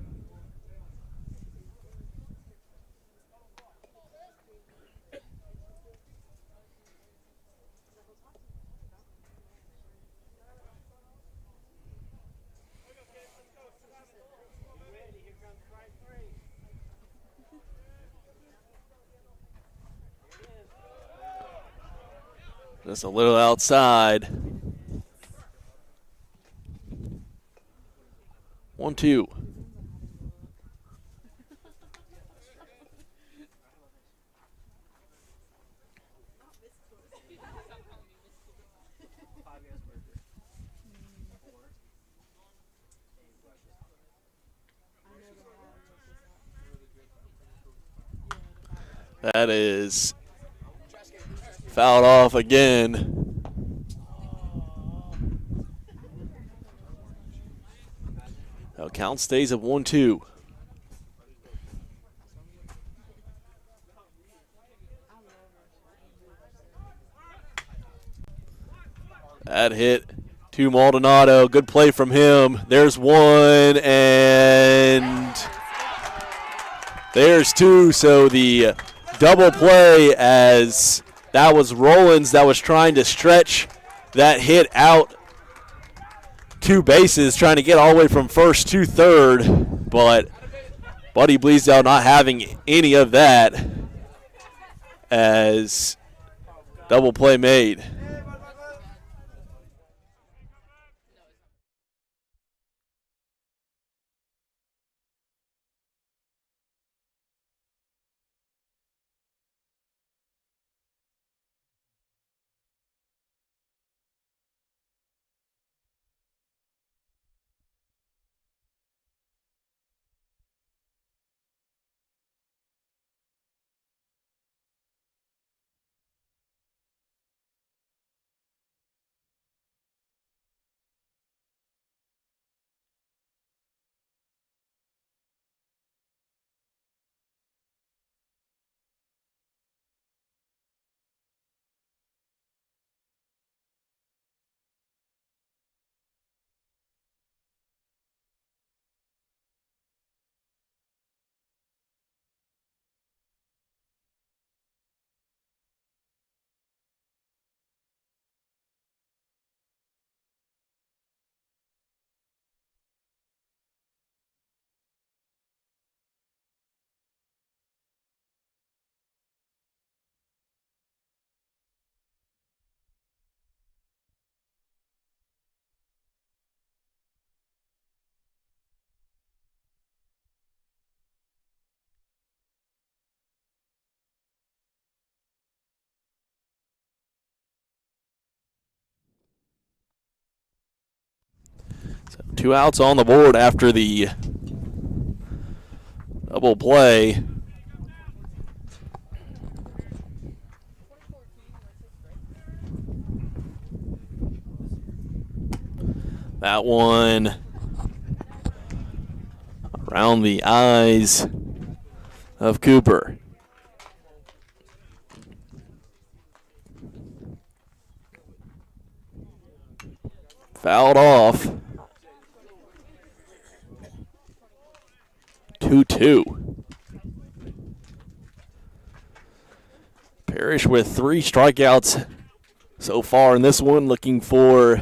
Just a little outside. 1-2. That is fouled off again. Now count stays at 1-2. That hit to Maldonado. Good play from him. There's one, and there's two. So the double play, as that was Rollins that was trying to stretch that hit out 2 bases, trying to get all the way from first to third, but Buddy Bleasdale not having any of that, as double play made. So 2 outs on the board after the double play. That one around the eyes of Cooper. Fouled off. 2-2. Parrish with 3 strikeouts so far in this one, looking for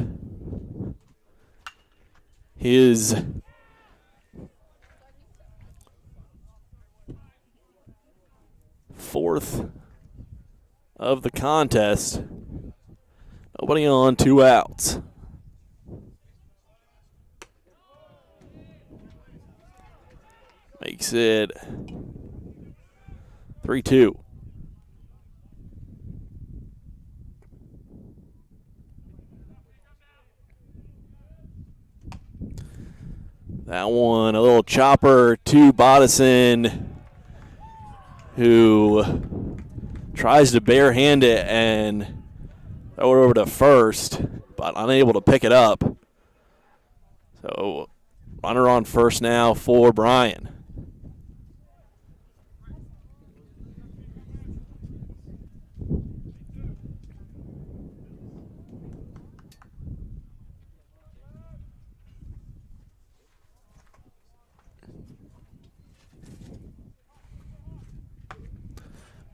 his fourth of the contest. Nobody on, 2 outs. Makes it 3-2. That one, a little chopper to Bodison, who tries to barehand it and throw it over to first, but unable to pick it up. So runner on first now for Bryan.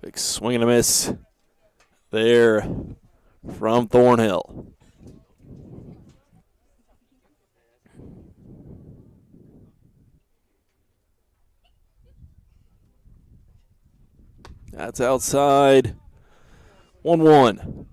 Big swing and a miss there from Thornhill. That's outside. 1-1.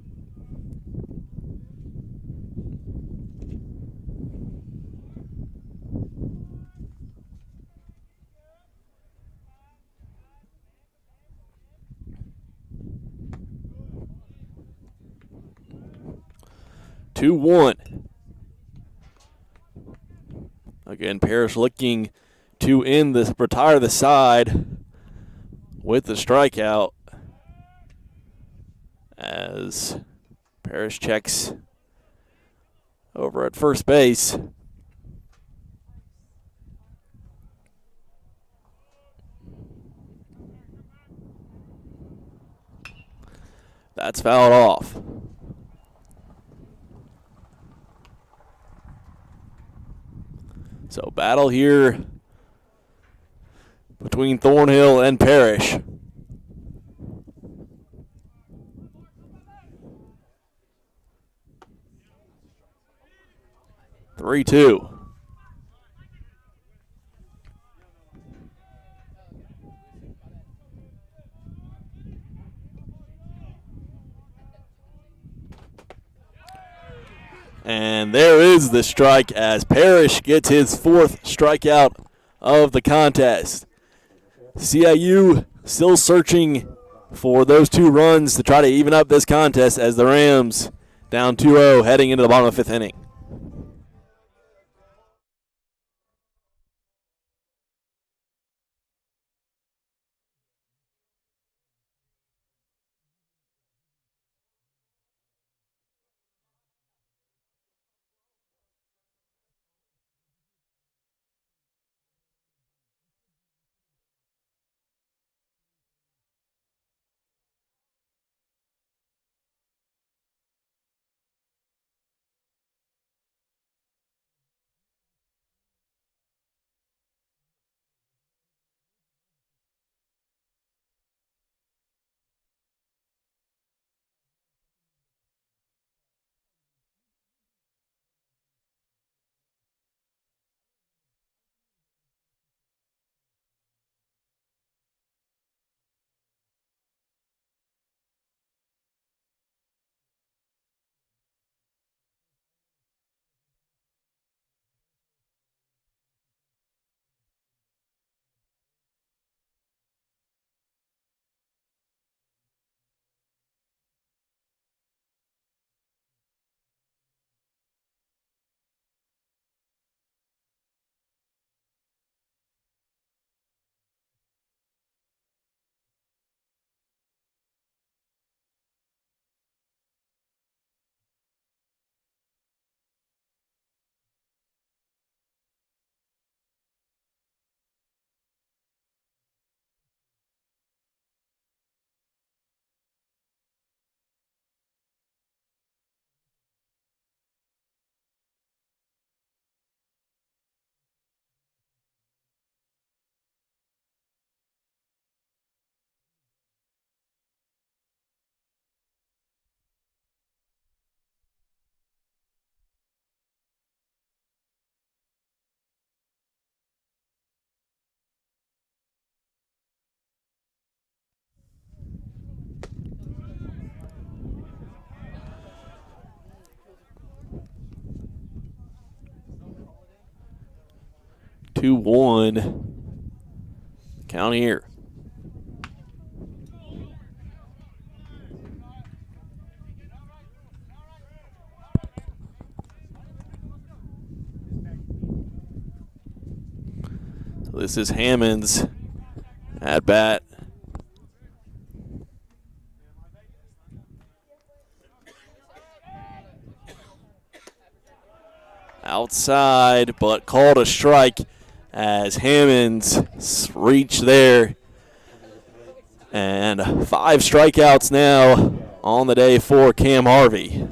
Again, Parrish looking to retire the side with the strikeout, as Parrish checks over at first base. That's fouled off. So battle here between Thornhill and Parrish. Three-two. And there is the strike as Parrish gets his 4th strikeout of the contest. CIU still searching for those 2 runs to try to even up this contest as the Rams down 2-0 heading into the bottom of the 5th inning. Two one. Count here. This is Hammond's at bat. Outside, but called a strike as Hammonds reached there. And 5 strikeouts now on the day for Cam Harvey.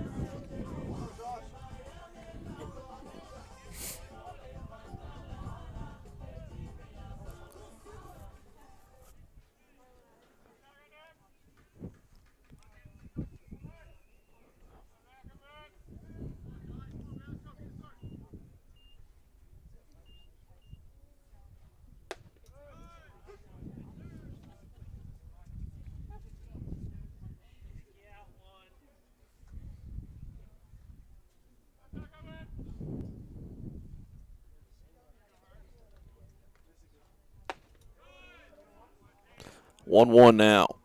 One now.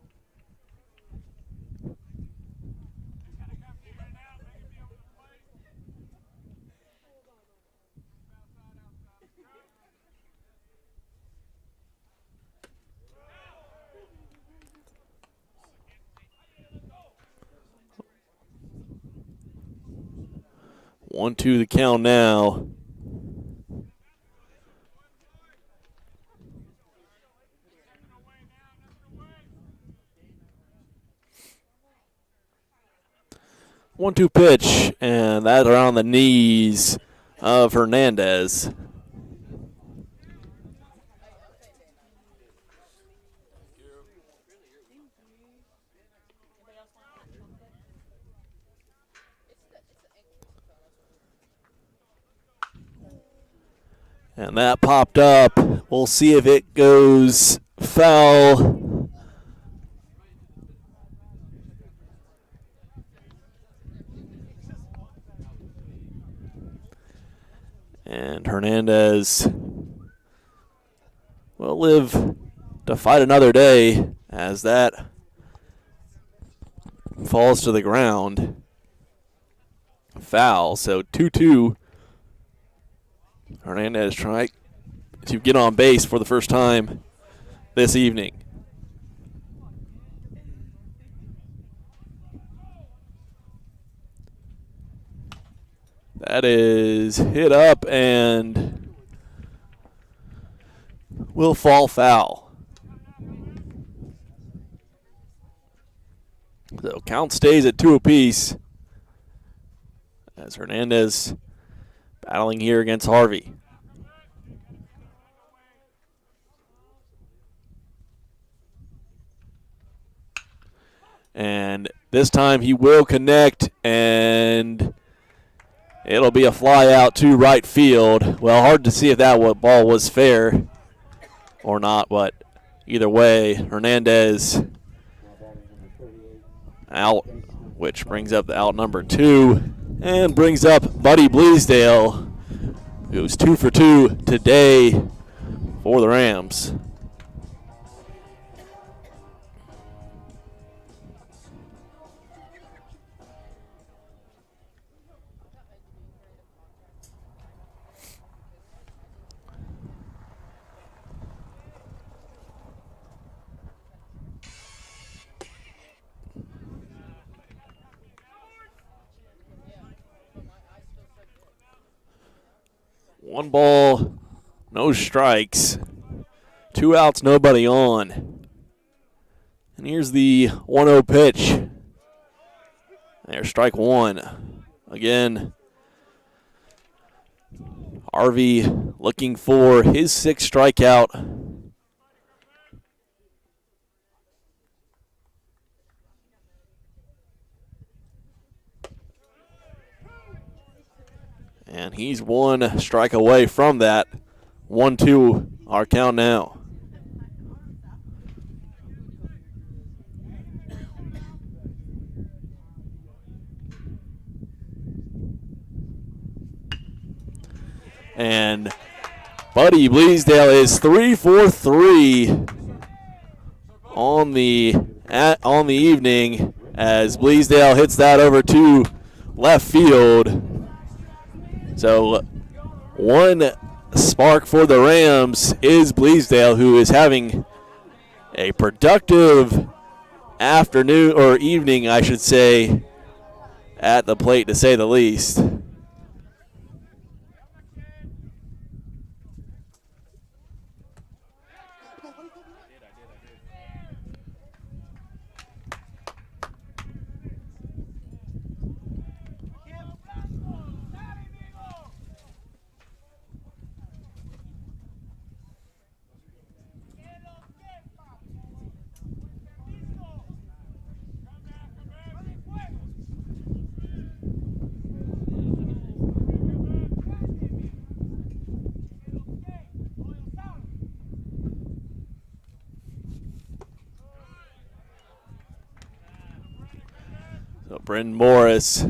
One, two, the count now. One-two pitch, and that around the knees of Hernandez. And that popped up. We'll see if it goes foul. And Hernandez will live to fight another day as that falls to the ground. Foul, so 2-2. Hernandez trying to get on base for the first time this evening. That is hit up and will fall foul. So count stays at 2 apiece as Hernandez battling here against Harvey. And this time he will connect, and it'll be a fly out to right field. Well, hard to see if that ball was fair or not, but either way, Hernandez out, which brings up the out number 2 and brings up Buddy Bleasdale, who's 2 for 2 today for the Rams. One ball, no strikes. 2 outs, nobody on. And here's the 1-0 pitch. There's strike 1. Again, Harvey looking for his 6th strikeout. And he's 1 strike away from that. 1-2 our count now. And Buddy Bleasdale is 3 for 3 on the evening as Bleasdale hits that over to left field. So 1 spark for the Rams is Bleasdale, who is having a productive afternoon, or evening, I should say, at the plate, to say the least. So Bryn Morris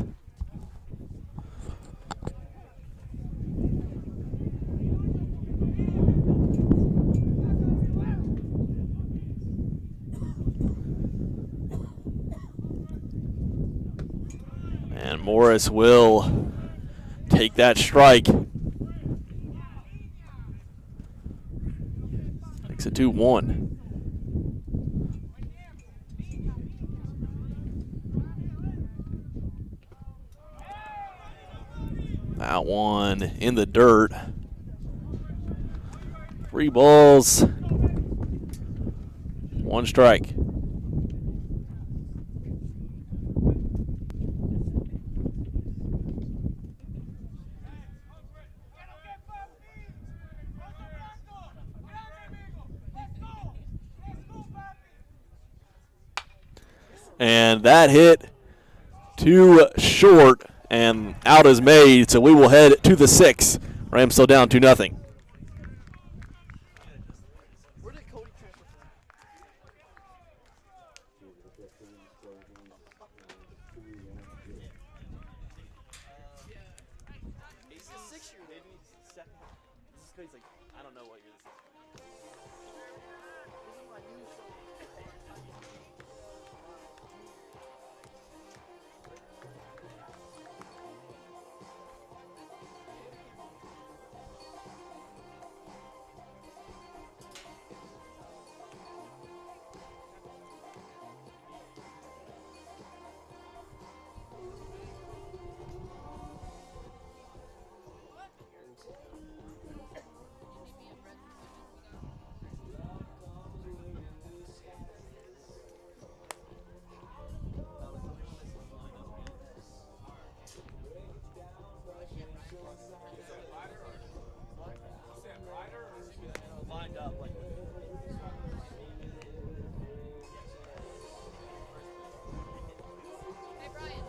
and Morris will take that strike. Makes it 2-1. That one in the dirt. 3 balls, 1 strike. And that hit too short, and out is made, so we will head to the 6th. Rams still down 2-0. face like, I don't know what year this is. Lined up like. Hey, Bryan.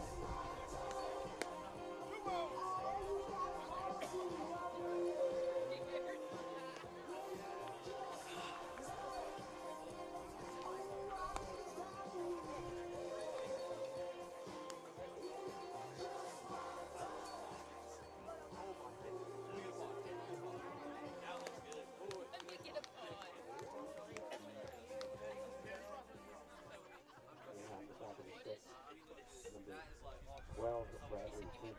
Let me get a pause. Top of the sixth. Number 12, Bradley Keith.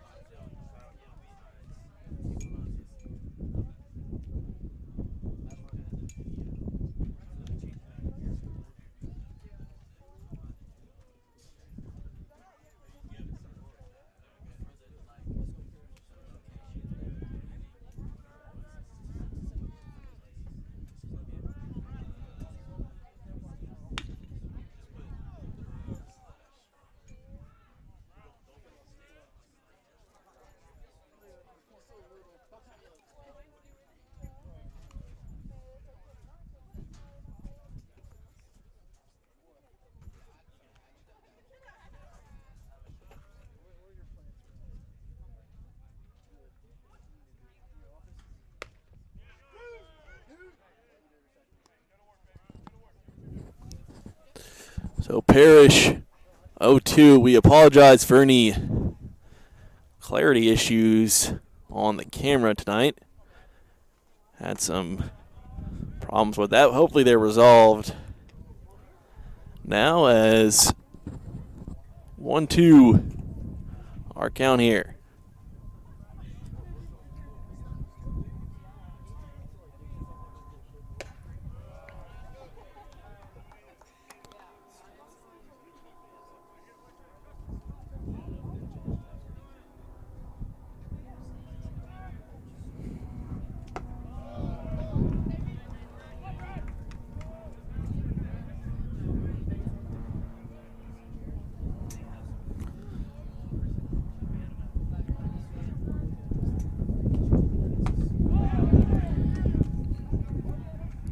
So Parrish 0-2. We apologize for any clarity issues on the camera tonight. Had some problems with that. Hopefully they're resolved now, as 1-2 our count here.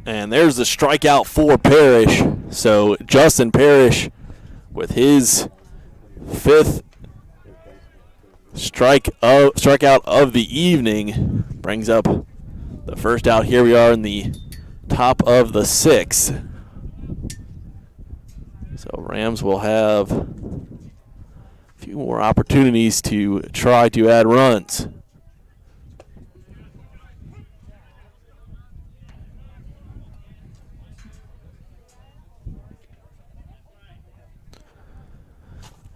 And there's the strikeout for Parrish. So Justin Parrish, with his fifth strikeout of the evening, brings up the first out. Here we are in the top of the sixth. So Rams will have a few more opportunities to try to add runs.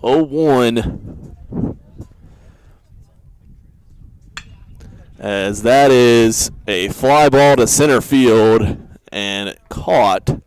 Oh, 1, as that is a fly ball to center field and caught.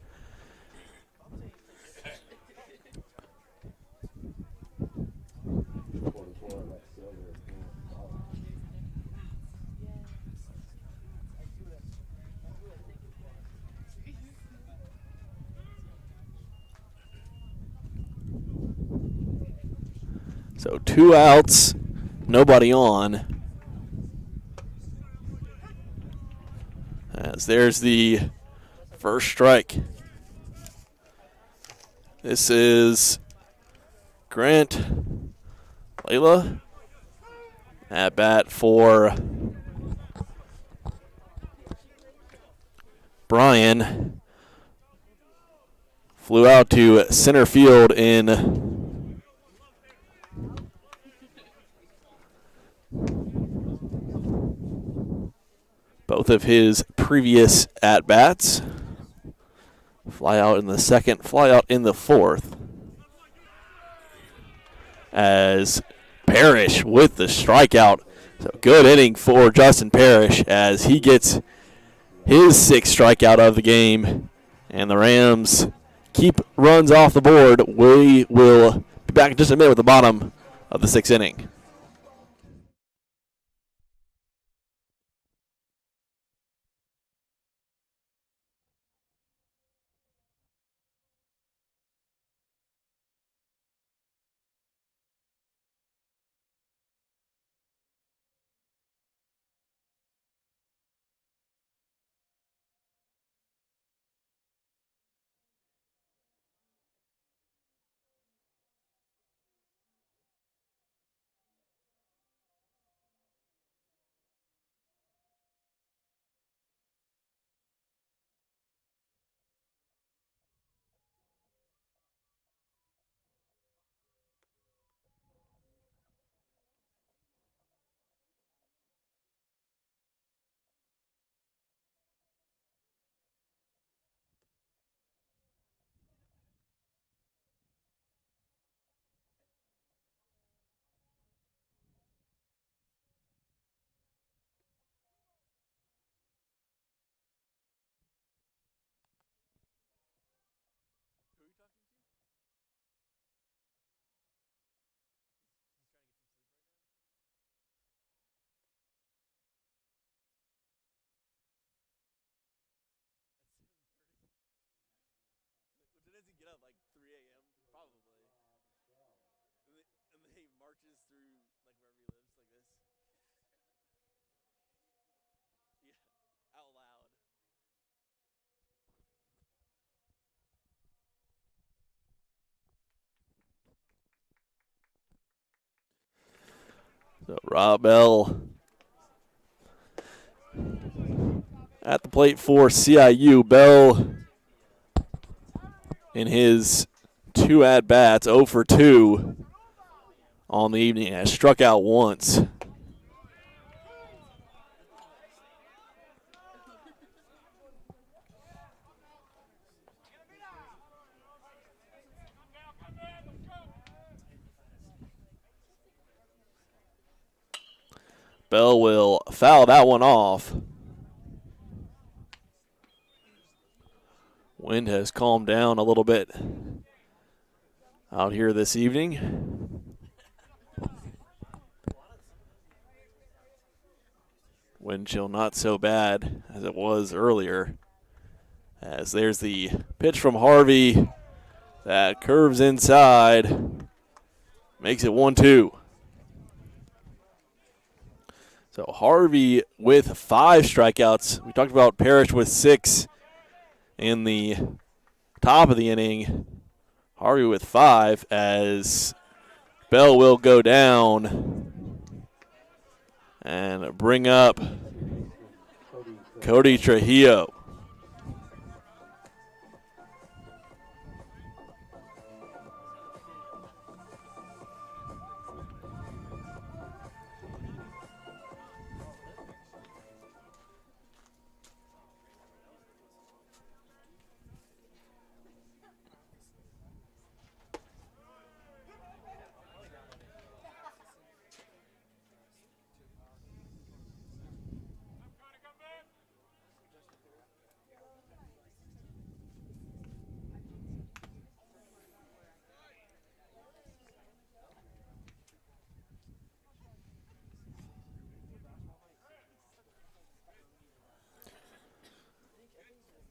So 2 outs, nobody on. As there's the first strike. This is Grant Layla at bat for Bryan. Flew out to center field in both of his previous at-bats. Fly out in the second, fly out in the fourth. As Parrish with the strikeout. So good inning for Justin Parrish as he gets his 6th strikeout of the game. And the Rams keep runs off the board. We will be back in just a minute with the bottom of the 6th inning. Does he get up like 3 a.m.? Probably. And then he marches through like wherever he lives like this. Yeah, out loud. So Rob Bell at the plate for CIU. Bell in his 2 at-bats, 0 for 2 on the evening, has struck out once. Bell will foul that one off. Wind has calmed down a little bit out here this evening. Wind chill not so bad as it was earlier. As there's the pitch from Harvey that curves inside, makes it 1-2. So Harvey with 5 strikeouts. We talked about Parrish with 6 in the top of the inning. Harvey with 5 as Bell will go down and bring up Cody Trujillo.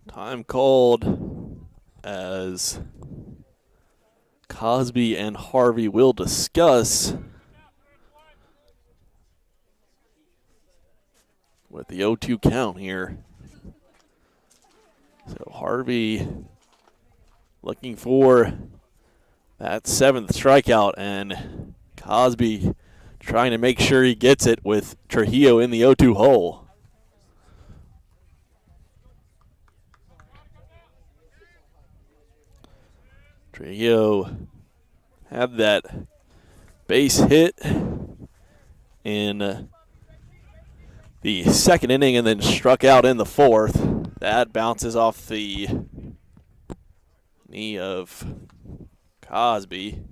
Time called as Cosby and Harvey will discuss with the 0-2 count here. So Harvey looking for that 7th strikeout, and Cosby trying to make sure he gets it with Trujillo in the 0-2 hole. Trujillo had that base hit in the second inning and then struck out in the fourth. That bounces off the knee of Cosby.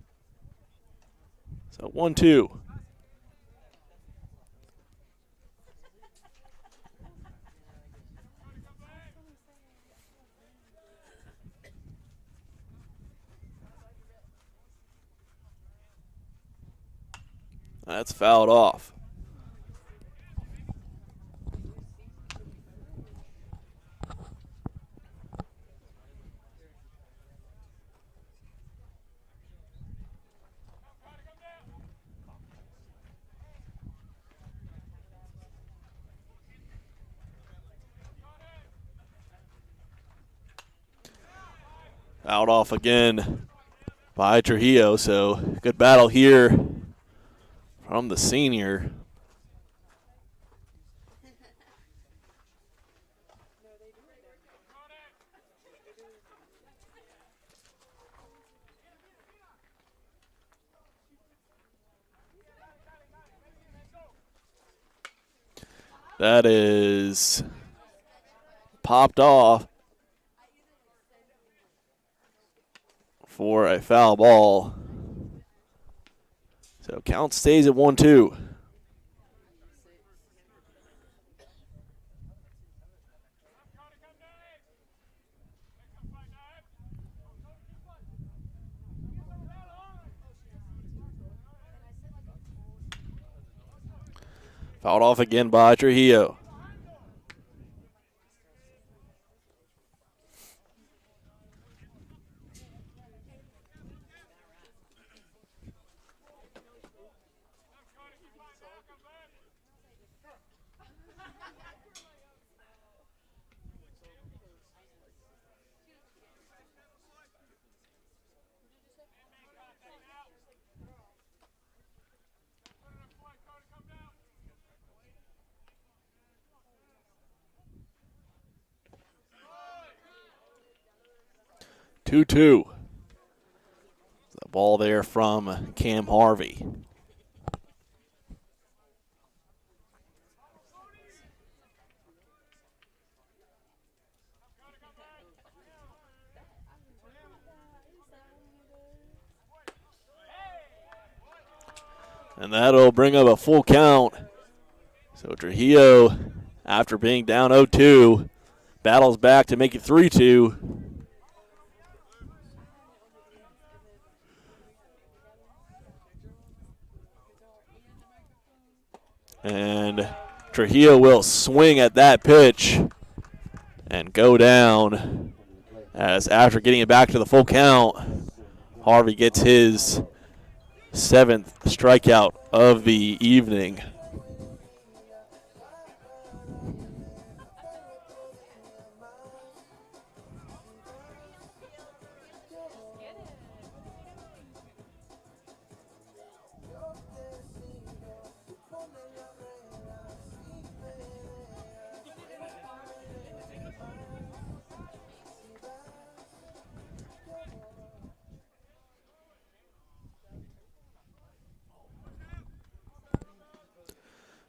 So 1-2. That's fouled off. Fouled off again by Trujillo, so good battle here from the senior. That is popped off for a foul ball. So count stays at 1-2. Fouled off again by Trujillo. Two. The ball there from Cam Harvey. And that'll bring up a full count. So Trujillo, after being down 0-2, battles back to make it 3-2. And Trujillo will swing at that pitch and go down, as after getting it back to the full count, Harvey gets his 7th strikeout of the evening.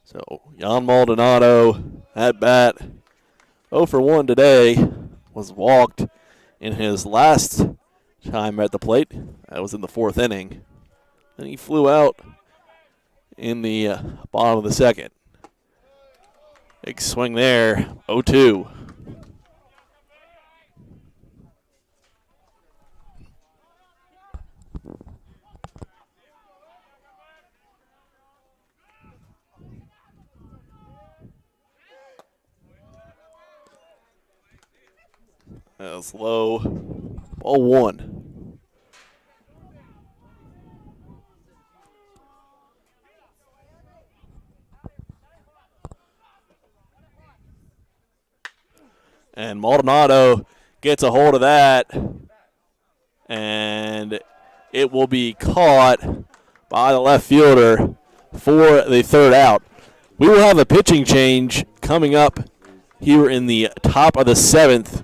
So Jan Maldonado at bat, 0 for 1 today, was walked in his last time at the plate. That was in the 4th inning. Then he flew out in the bottom of the 2nd. Big swing there, 0-2. That was low, 0-1. And Maldonado gets a hold of that, and it will be caught by the left fielder for the 3rd out. We will have a pitching change coming up here in the top of the 7th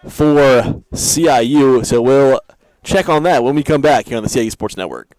for CIU, so we'll check on that when we come back here on the CIU Sports Network.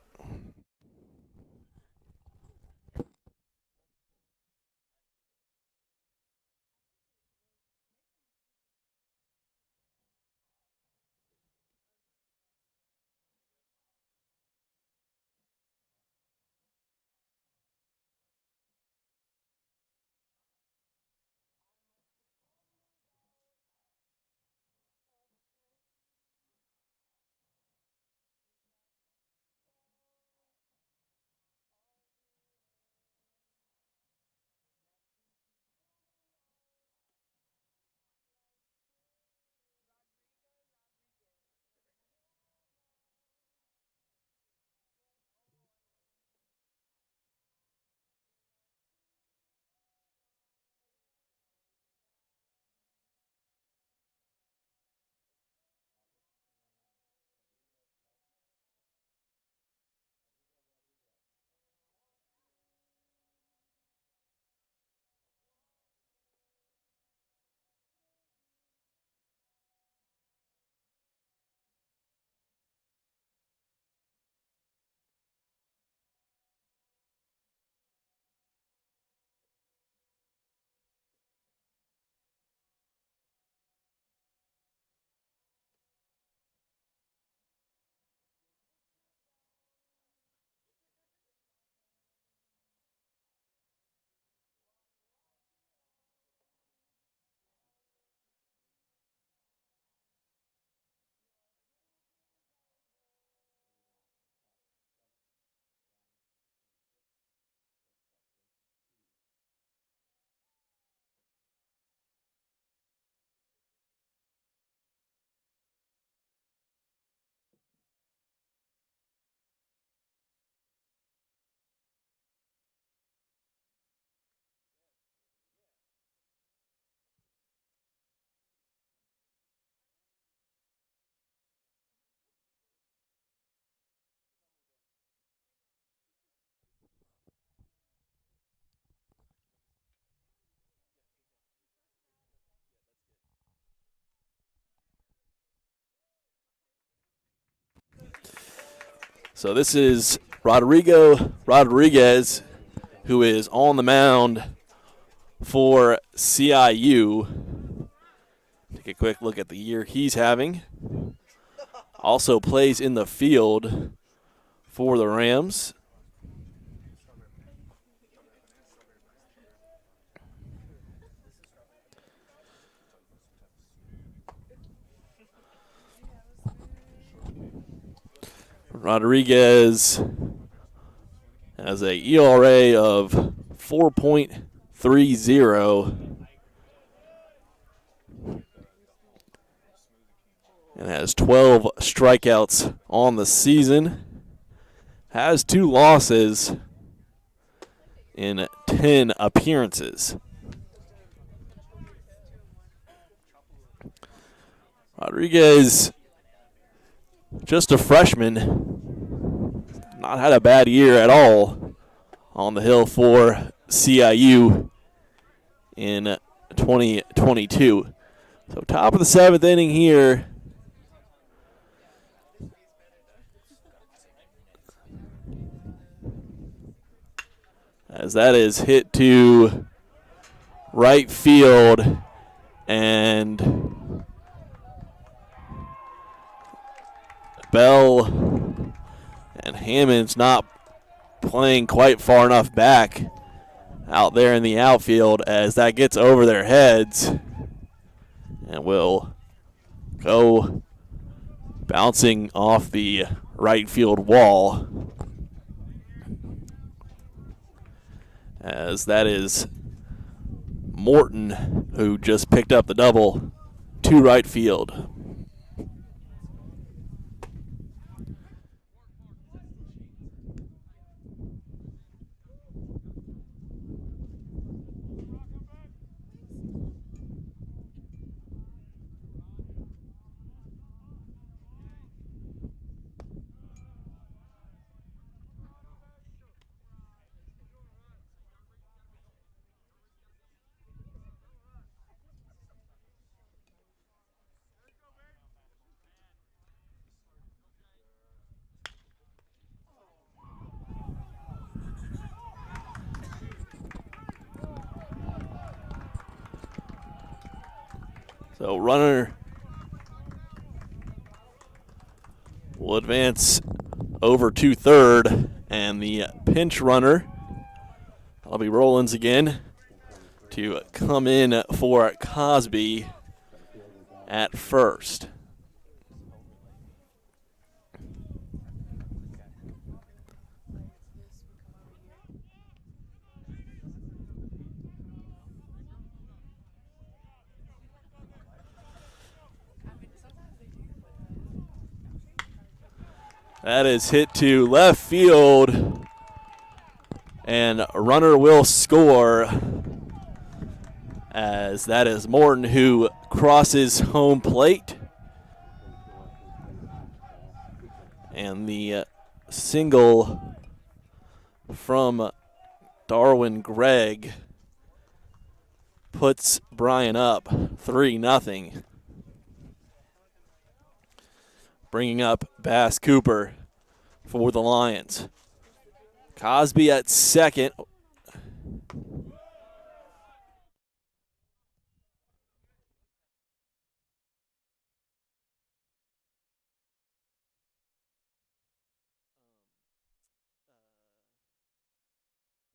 So this is Rodriguez, who is on the mound for CIU. Take a quick look at the year he's having. Also plays in the field for the Rams. Rodriguez has a ERA of 4.30 and has 12 strikeouts on the season. Has 2 losses in 10 appearances. Rodriguez, just a freshman, not had a bad year at all on the hill for CIU in 2022. So top of the 7th inning here. As that is hit to right field, and Bell and Hammond's not playing quite far enough back out there in the outfield, as that gets over their heads and will go bouncing off the right field wall. As that is Morton, who just picked up the double to right field. So runner will advance over to third, and the pinch runner, that'll be Rollins again, to come in for Cosby at first. That is hit to left field, and a runner will score, as that is Morton who crosses home plate. And the single from Darwin Gregg puts Bryan up 3-0. Bringing up Bass Cooper for the Lions. Cosby at second. Who's at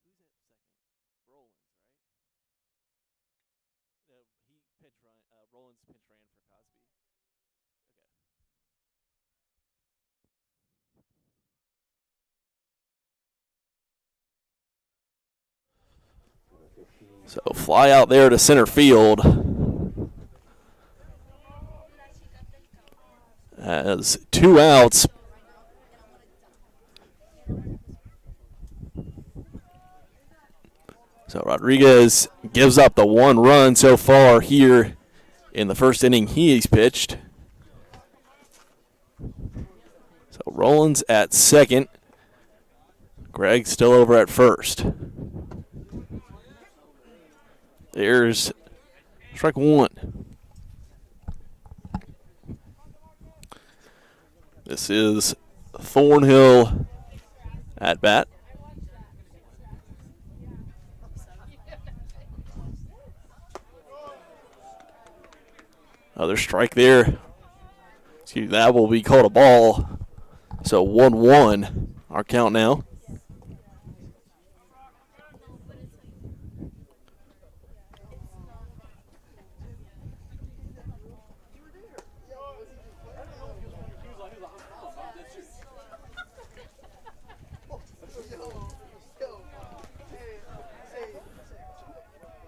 second? Rollins, right? No, he pitch ran. Rollins pitch ran for Cosby. Okay. So fly out there to center field. As 2 outs. So Rodriguez gives up the 1 run so far here in the first inning he's pitched. So Rollins at second. Gregg still over at first. There's strike 1. This is Thornhill at bat. Another strike there. Excuse me, that will be called a ball. So 1-1 our count now.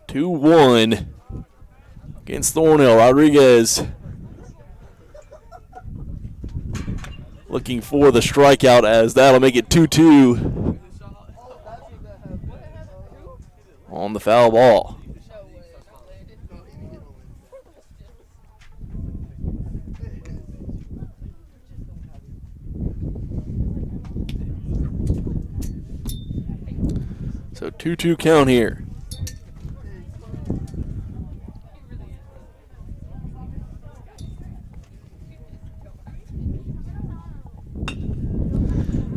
Two 2-1 against Thornhill. Rodriguez looking for the strikeout, as that'll make it 2-2 on the foul ball. So 2-2 count here.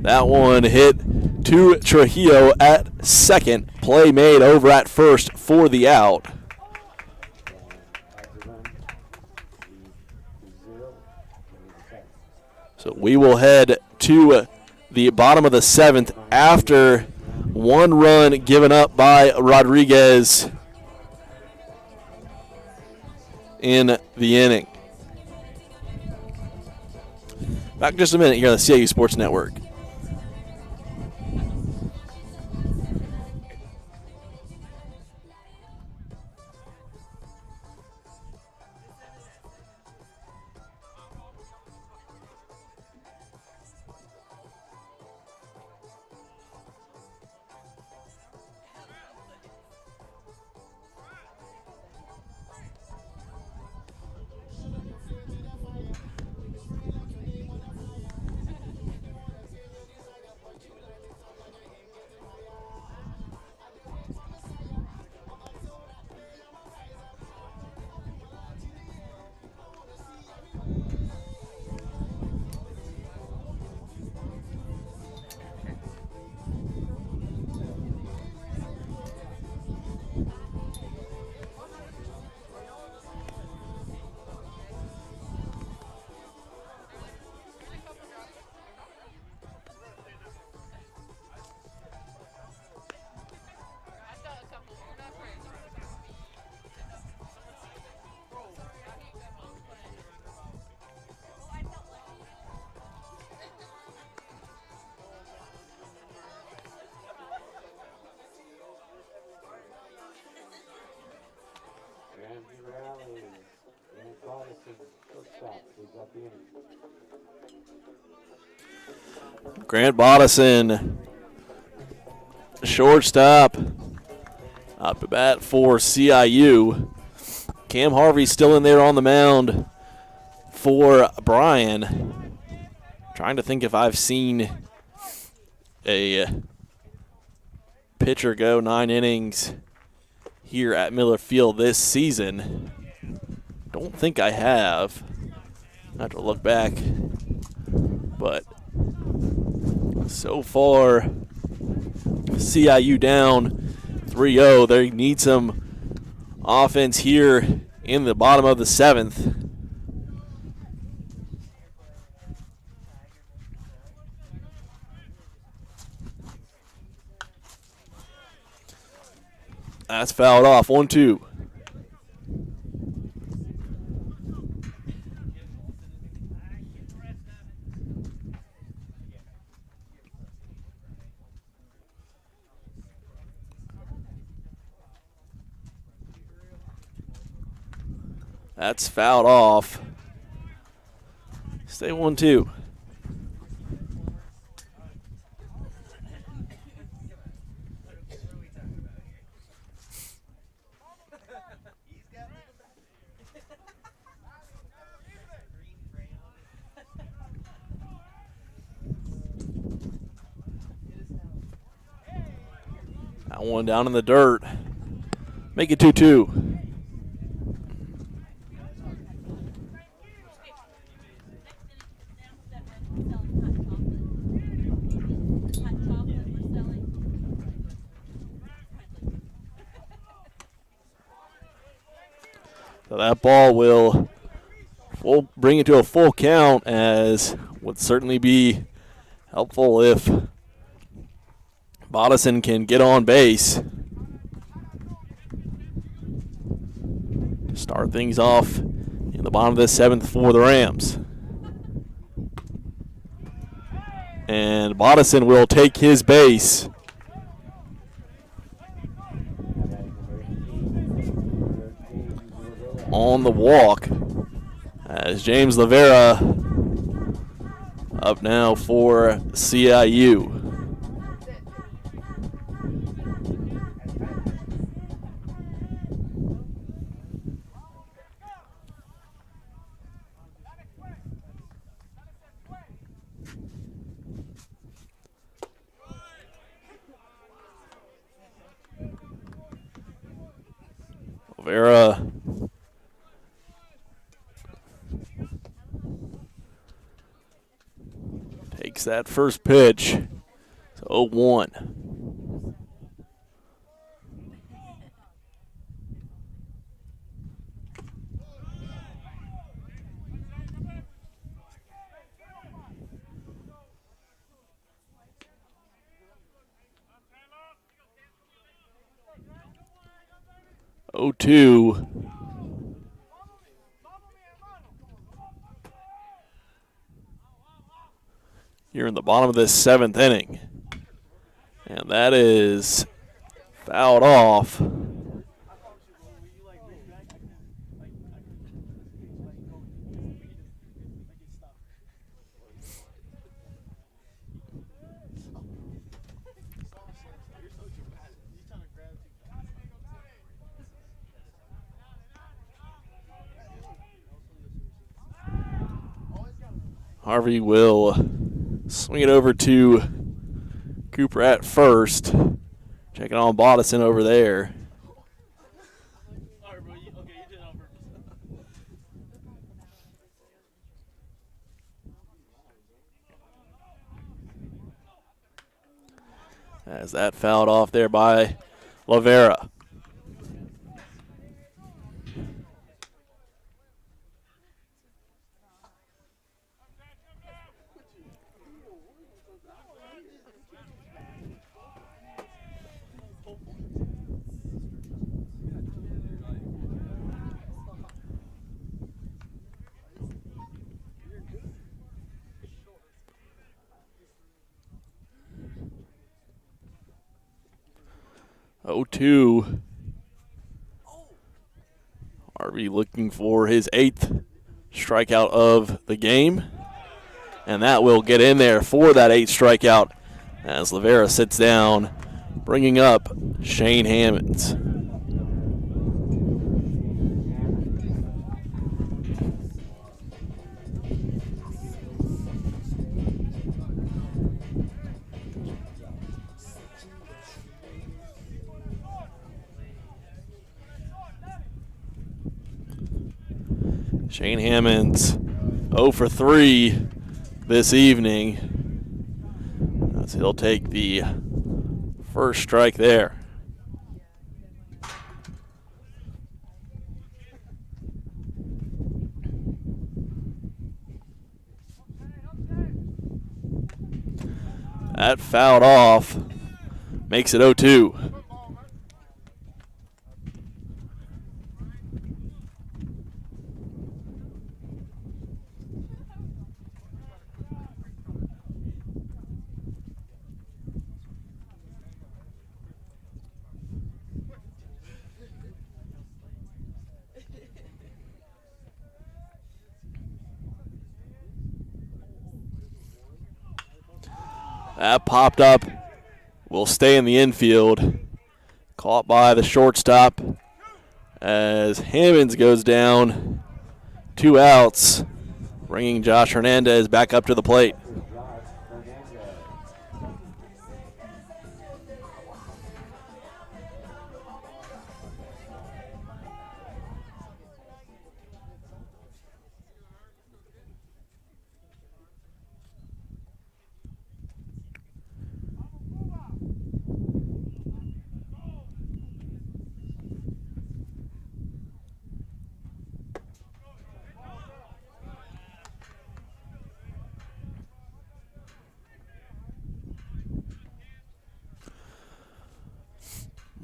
That one hit to Trujillo at second. Play made over at first for the out. So we will head to the bottom of the seventh after one run given up by Rodriguez in the inning. Back in just a minute here on the CIU Sports Network. Grant Bodison, shortstop, up to bat for CIU. Cam Harvey still in there on the mound for Bryan. Trying to think if I've seen a pitcher go 9 innings here at Miller Field this season. Don't think I have. I have to look back. But so far, CIU down 3-0. They need some offense here in the bottom of the seventh. That's fouled off. 1-2. That's fouled off. Stay 1-2. That one down in the dirt. Make it 2-2. that ball will bring it to a full count, as would certainly be helpful if Bodison can get on base. Start things off in the bottom of the 7th for the Rams. And Bodison will take his base. On the walk, as James Lavera up now for CIU. Lavera takes that first pitch to 0-1. Oh, 2. Here in the bottom of this 7th inning. And that is fouled off. Harvey will swing it over to Cooper at first. Checking on Bodison over there. As that fouled off there by Lavera. Oh, 2. Harvey looking for his 8th strikeout of the game. And that will get in there for that 8th strikeout as Lavera sits down, bringing up Shane Hammonds. Shane Hammonds 0 for 3 this evening, as he'll take the first strike there. That fouled off, makes it 0-2. That popped up, will stay in the infield. Caught by the shortstop as Hammonds goes down. 2 outs, bringing Josh Hernandez back up to the plate.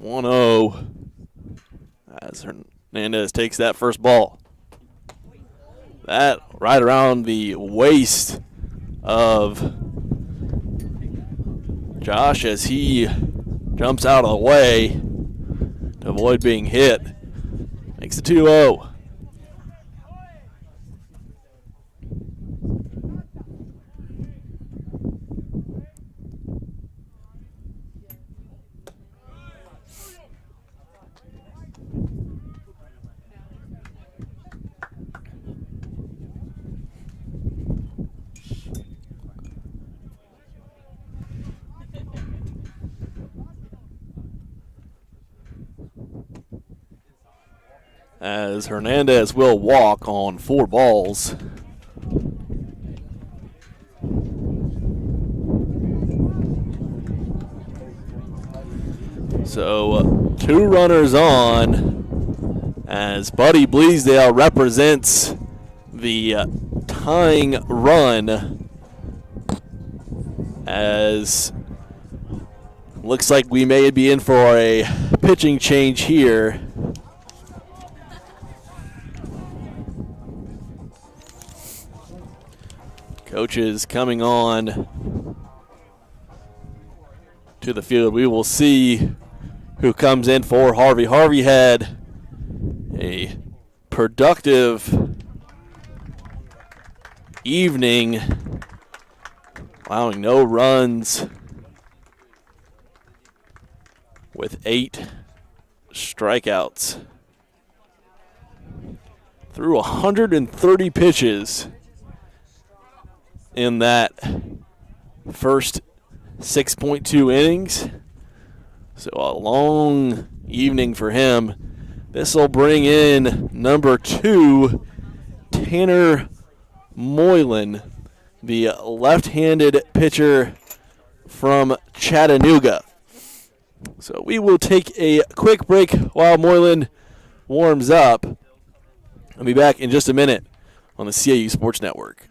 1-0 as Hernandez takes that first ball. That right around the waist of Josh as he jumps out of the way to avoid being hit. Makes it 2-0. As Hernandez will walk on 4 balls. So 2 runners on as Buddy Bleasdale represents the tying run, as looks like we may be in for a pitching change here. Coaches coming on to the field. We will see who comes in for Harvey. Harvey had a productive evening, allowing no runs with 8 strikeouts. Threw 130 pitches in that first 6.2 innings. So a long evening for him. This will bring in number 2, Tanner Moylan, the left-handed pitcher from Chattanooga. So we will take a quick break while Moylan warms up. I'll be back in just a minute on the CIU Sports Network.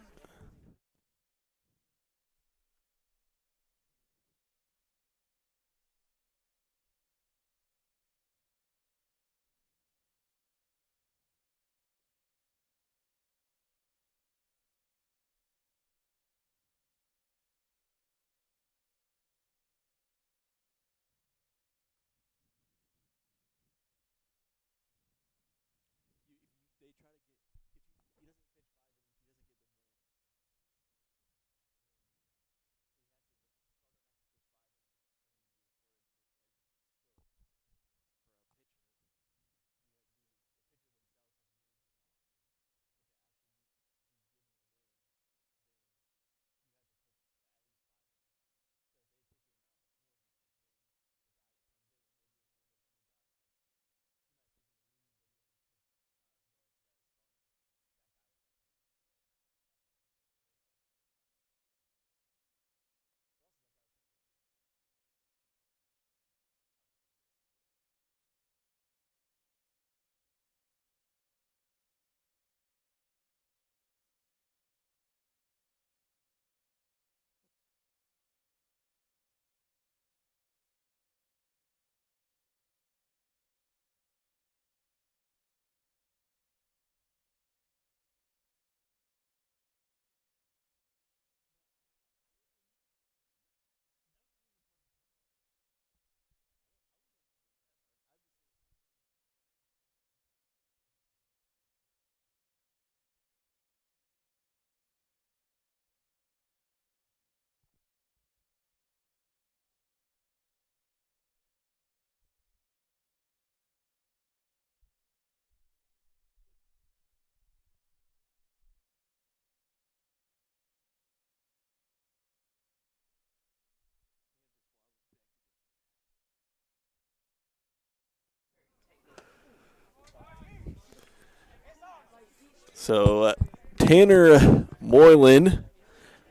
So Tanner Moylan,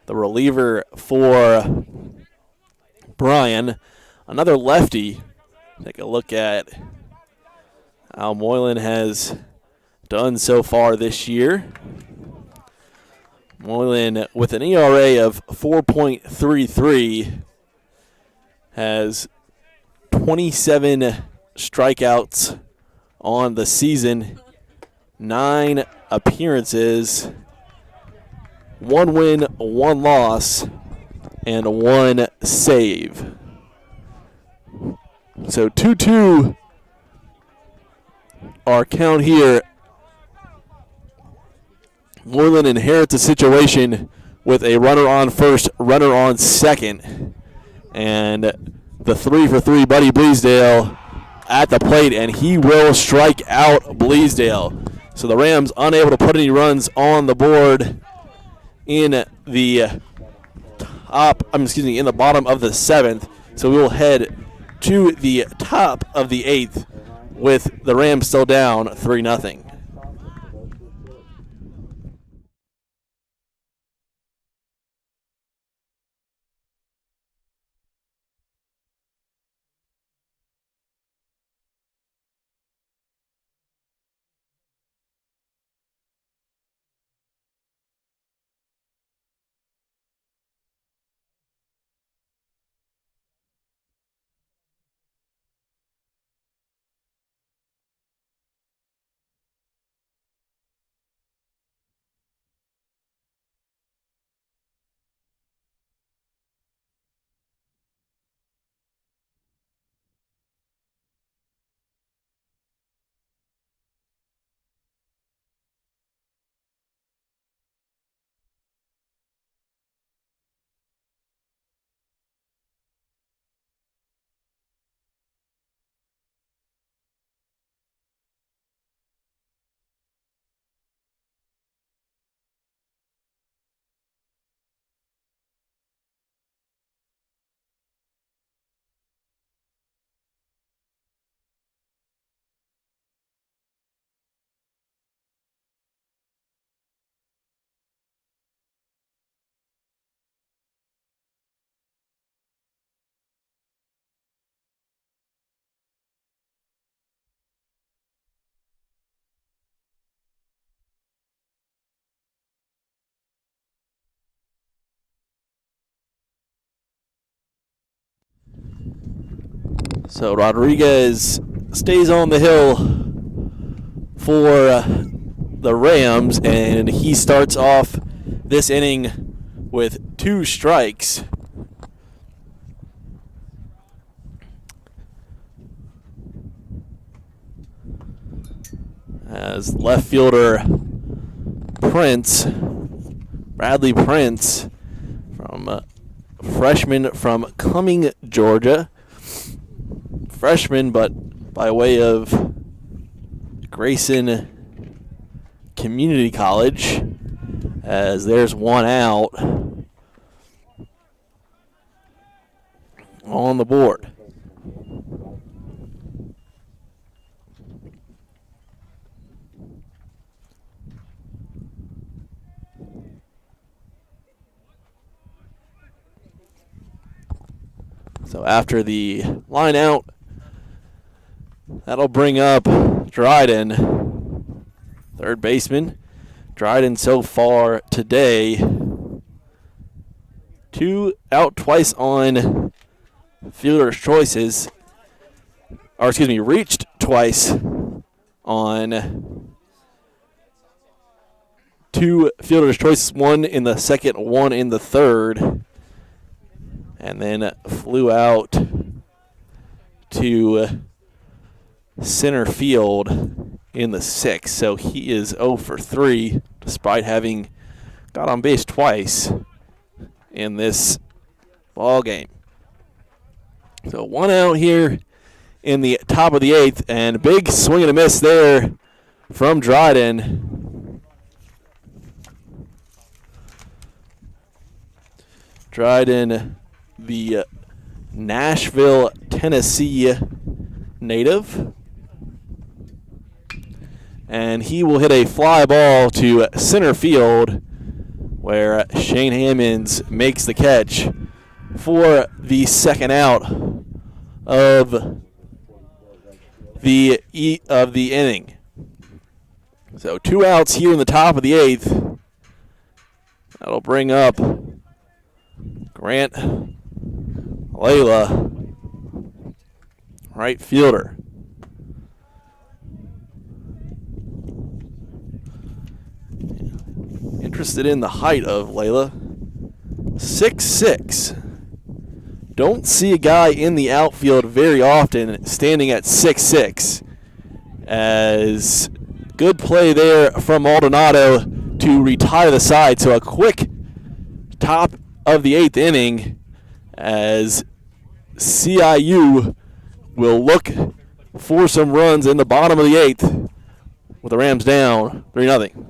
the reliever for Bryan, another lefty. Take a look at how Moylan has done so far this year. Moylan, with an ERA of 4.33, has 27 strikeouts on the season, 9 appearances, 1 win, 1 loss, and 1 save. So 2-2 our count here. Moreland inherits a situation with a runner on first, runner on second. And the 3-for-3 Buddy Bleasdale at the plate, and he will strike out Bleasdale. So the Rams unable to put any runs on the board in the in the bottom of the 7th. So we will head to the top of the 8th with the Rams still down 3-0. So Rodriguez stays on the hill for the Rams, and he starts off this inning with 2 strikes. As left fielder Bradley Prince, from freshman from Cumming, Georgia. Freshman, but by way of Grayson Community College, as there's 1 out on the board. So after the line out, that'll bring up Dryden, third baseman. Dryden so far today, 2 out twice on fielder's choices. Reached twice on 2 fielder's choices, 1 in the second, 1 in the third. And then flew out to center field in the 6th. So he is 0 for 3, despite having got on base twice in this ball game. So 1 out here in the top of the 8th, and a big swing and a miss there from Dryden. Dryden, the Nashville, Tennessee native. And he will hit a fly ball to center field, where Shane Hammonds makes the catch for the 2nd out of the inning. So 2 outs here in the top of the 8th. That'll bring up Grant Layla, right fielder. interested in the height of Layla. 6'6". Don't see a guy in the outfield very often standing at 6'6". As good play there from Maldonado to retire the side. So a quick top of the 8th inning as CIU will look for some runs in the bottom of the 8th with the Rams down 3-0.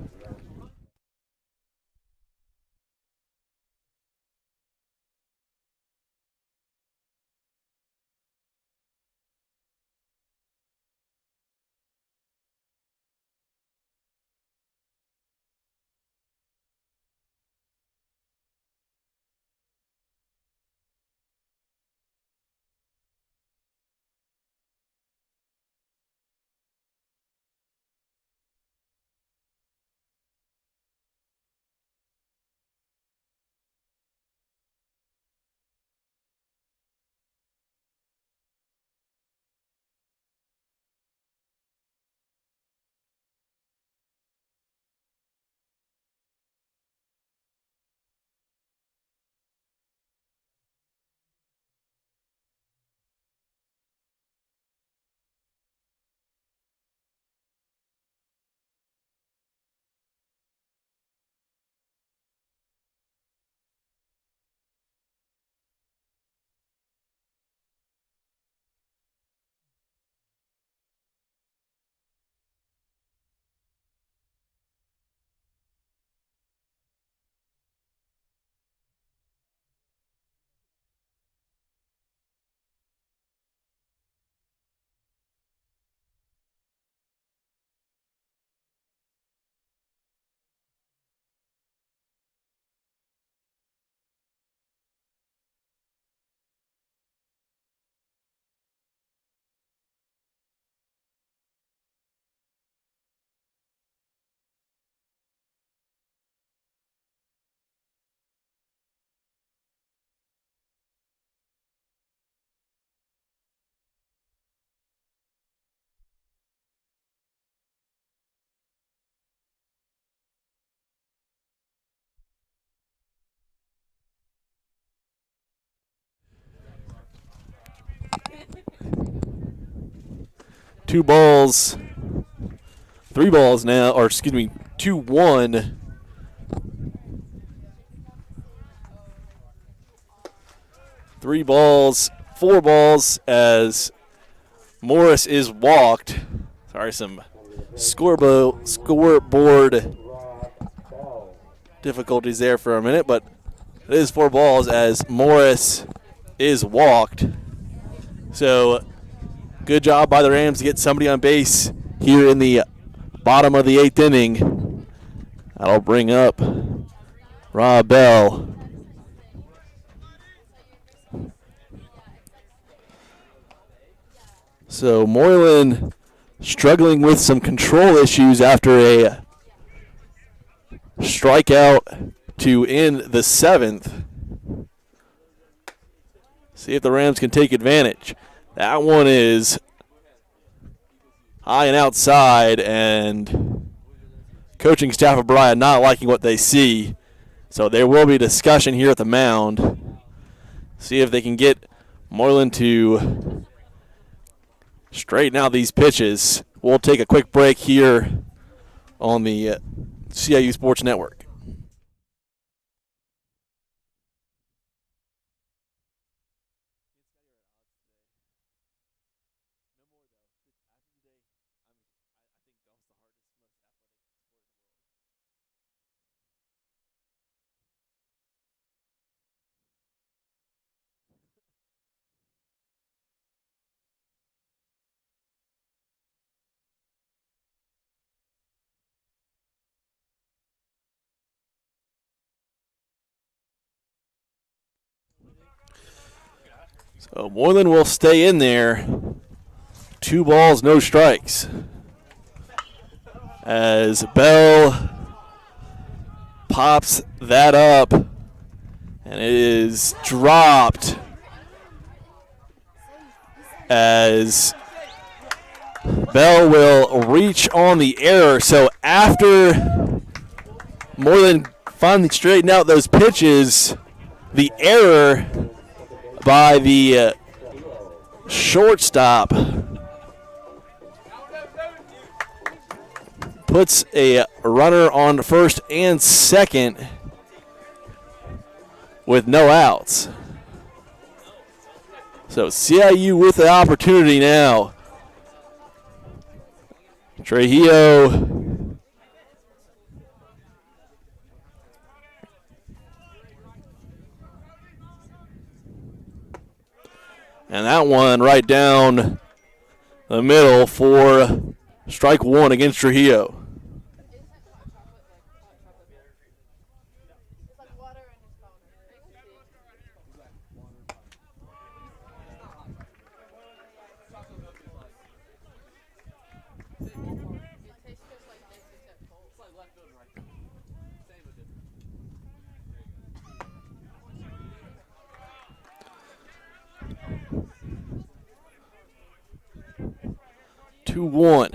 Two balls, 3 balls now, or excuse me, 2-1. Three balls, 4 balls as Morris is walked. Sorry, some scoreboard difficulties there for a minute, but it is 4 balls as Morris is walked. So good job by the Rams to get somebody on base here in the bottom of the 8th inning. That'll bring up Rob Bell. So Moylan struggling with some control issues after a strikeout to end the 7th. See if the Rams can take advantage. That one is high and outside, and coaching staff of Bryan not liking what they see. So there will be discussion here at the mound. See if they can get Moylan to straighten out these pitches. We'll take a quick break here on the CIU Sports Network. So Moylan will stay in there. 2 balls, no strikes. As Bell pops that up, and it is dropped as Bell will reach on the error. So after Moylan finally straighten out those pitches. The error by the shortstop puts a runner on first and second with no outs. So CIU with the opportunity now. Trujillo and that one right down the middle for strike one against Trujillo. Two one.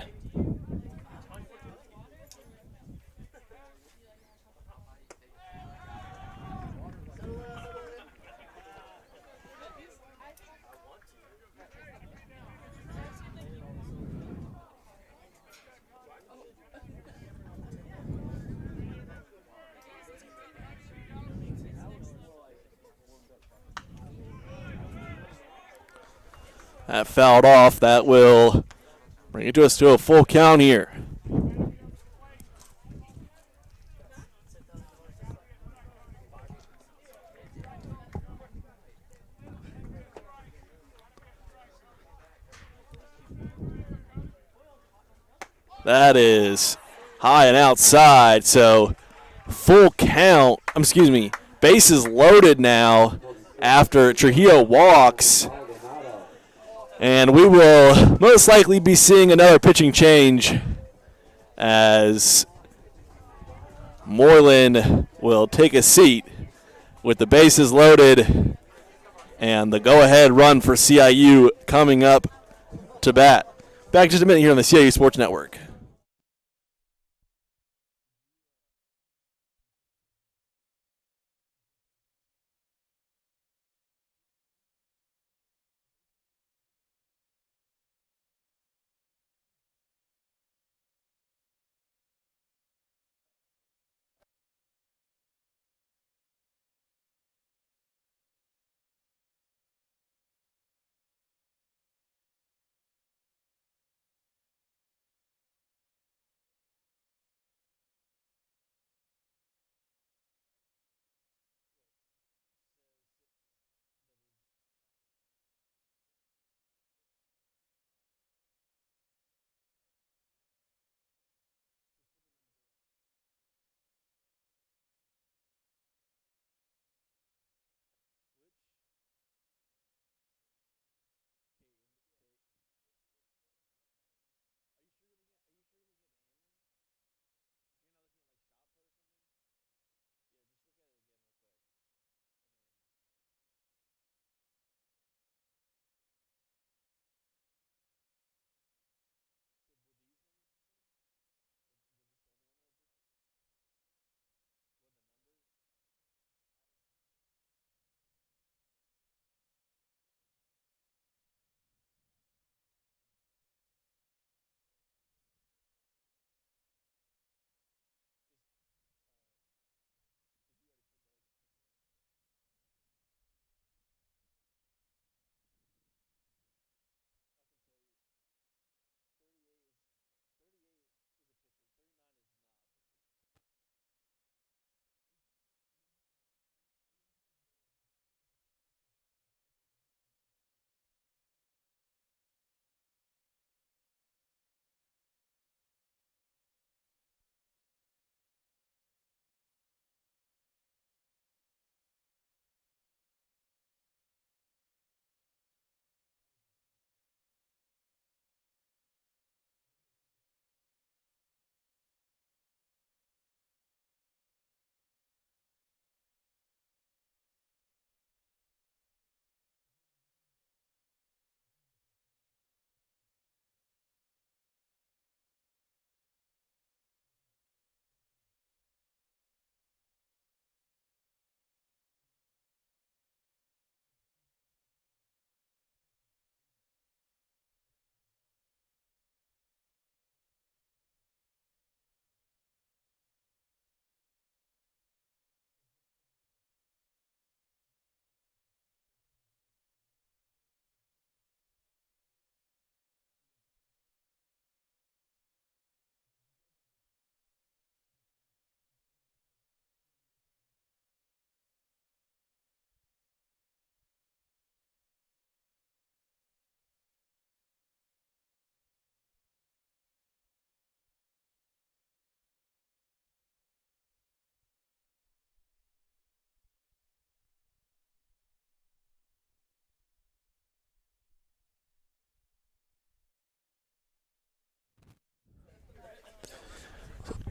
That fouled off. That will bring it to us to a full count here. That is high and outside, so full count. Bases loaded now after Trujillo walks. And we will most likely be seeing another pitching change as Moreland will take a seat with the bases loaded and the go-ahead run for CIU coming up to bat. Back just a minute here on the CIU Sports Network.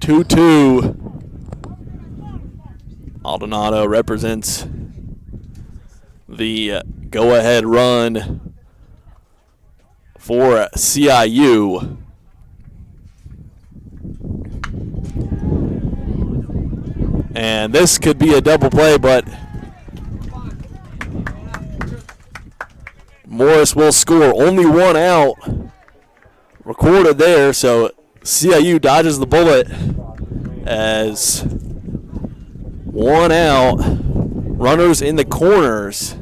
2-2. Aldonado represents the go-ahead run for CIU. And this could be a double play, but Morris will score. Only one out recorded there, so CIU dodges the bullet as one out. Runners in the corners.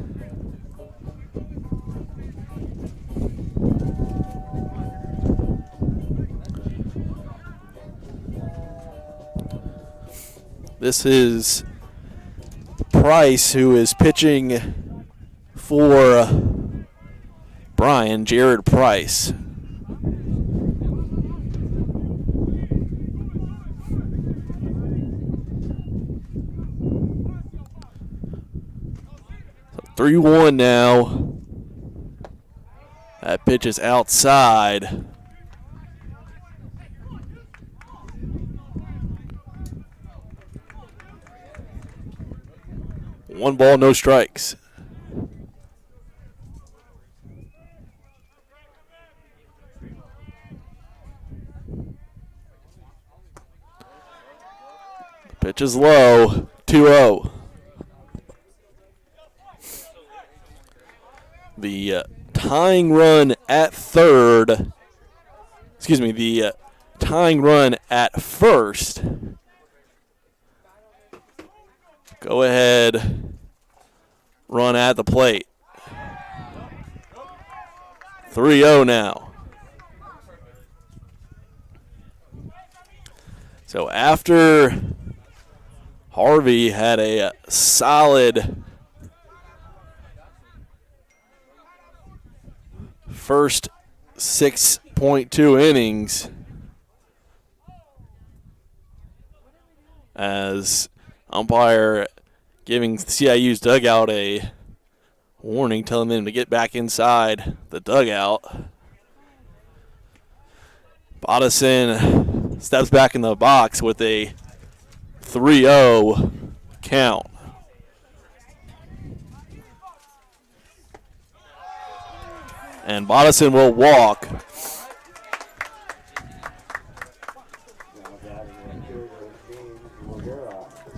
This is Price, who is pitching for Bryan, Jared Price. So 3-1 now. That pitch is outside. One ball, no strikes. The pitch is low, 2-0. The tying run at third, the tying run at first. Go ahead, run at the plate. 3-0 now. So after Harvey had a solid first 6.2 innings, as umpire giving CIU's dugout a warning, telling them to get back inside the dugout. Bodison steps back in the box with a 3-0 count. And Bodison will walk.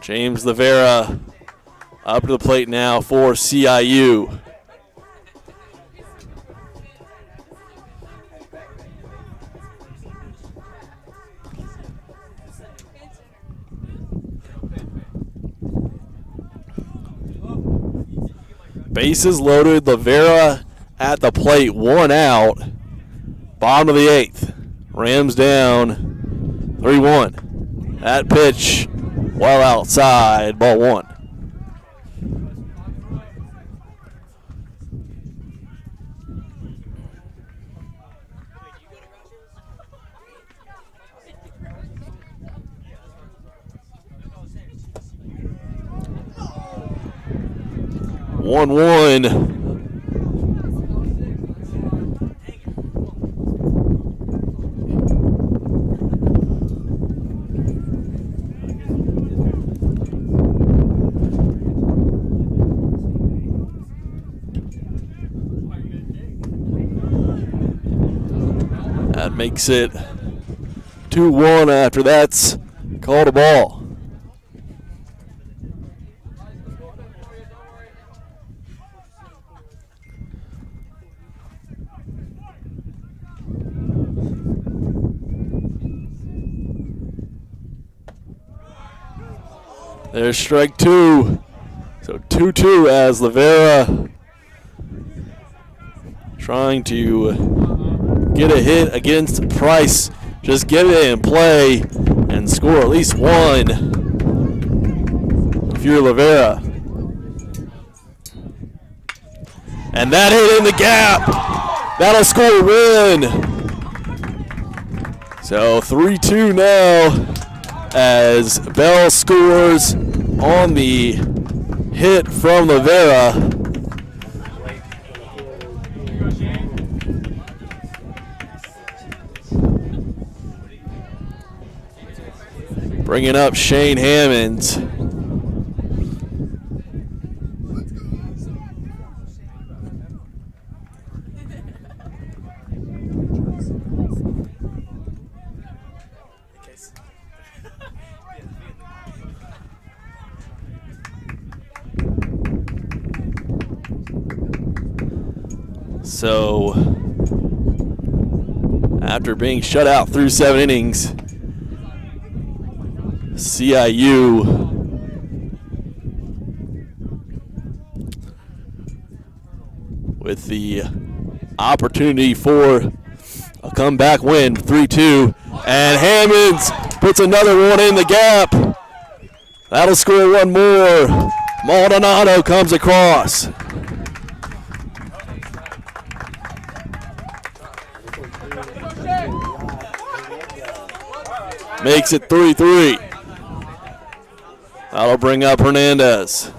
James Lavera up to the plate now for CIU. Bases loaded, Lavera at the plate, one out. Bottom of the eighth. Rams down 3-1. That pitch well outside, ball one. One. That makes it 2-1 after that's called a ball. There's strike two. So 2-2 as Lavera trying to get a hit against Price. Just get it in play and score at least one if you're Lavera. And that hit in the gap. That'll score a win. So 3-2 now as Bell scores on the hit from Lavera. Bringing up Shane Hammonds. So, after being shut out through 7 innings, CIU with the opportunity for a comeback win, 3-2, and Hammonds puts another one in the gap. That'll score one more. Maldonado comes across. Makes it 3-3. That'll bring up Hernandez.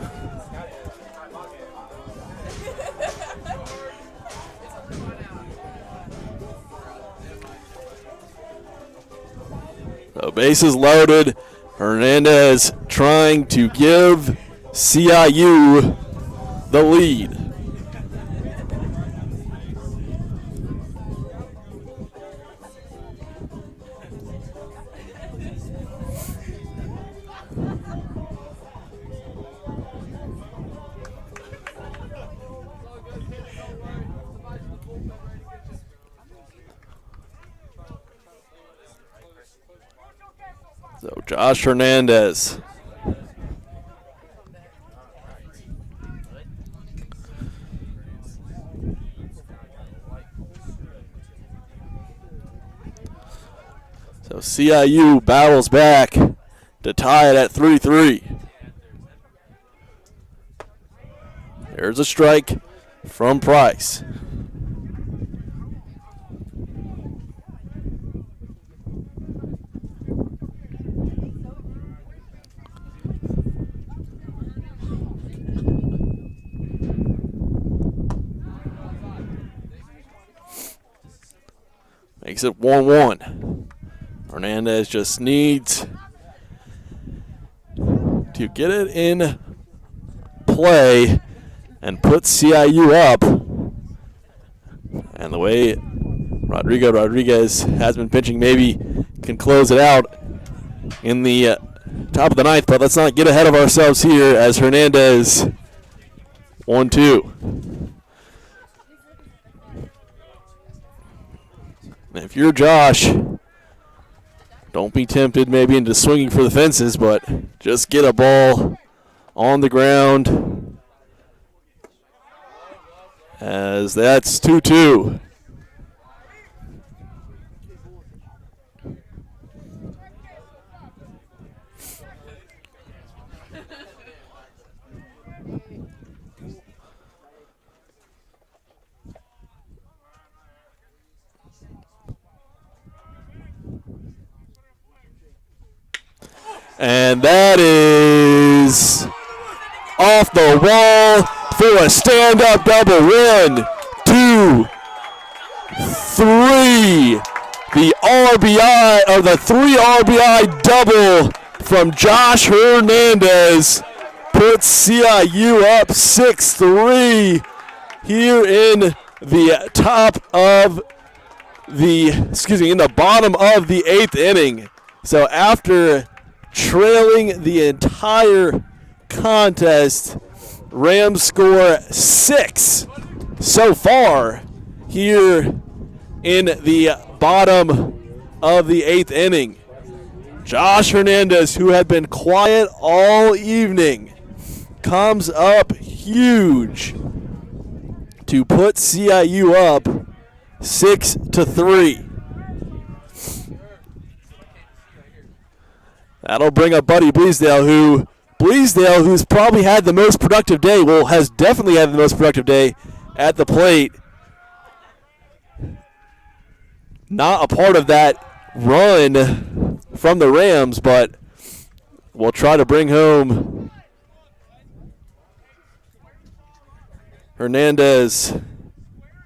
So bases loaded. Hernandez trying to give CIU the lead. So Josh Hernandez. So CIU battles back to tie it at 3-3. There's a strike from Price. Makes it 1-1. Hernandez just needs to get it in play and put CIU up. And the way Rodriguez has been pitching, maybe can close it out in the top of the ninth. But let's not get ahead of ourselves here as Hernandez 1-2. If you're Josh, don't be tempted maybe into swinging for the fences, but just get a ball on the ground, as that's 2-2. And that is off the wall for a stand-up double. 1, 2, 3. The RBI, or the 3 RBI double from Josh Hernandez puts CIU up 6-3 here in the in the bottom of the 8th inning. So after trailing the entire contest, Rams score 6 so far here in the bottom of the 8th inning. Josh Hernandez, who had been quiet all evening, comes up huge to put CIU up 6-3. That'll bring up Buddy Bleasdale, who's probably had the most productive day, has definitely had the most productive day at the plate. Not a part of that run from the Rams, but we'll try to bring home Hernandez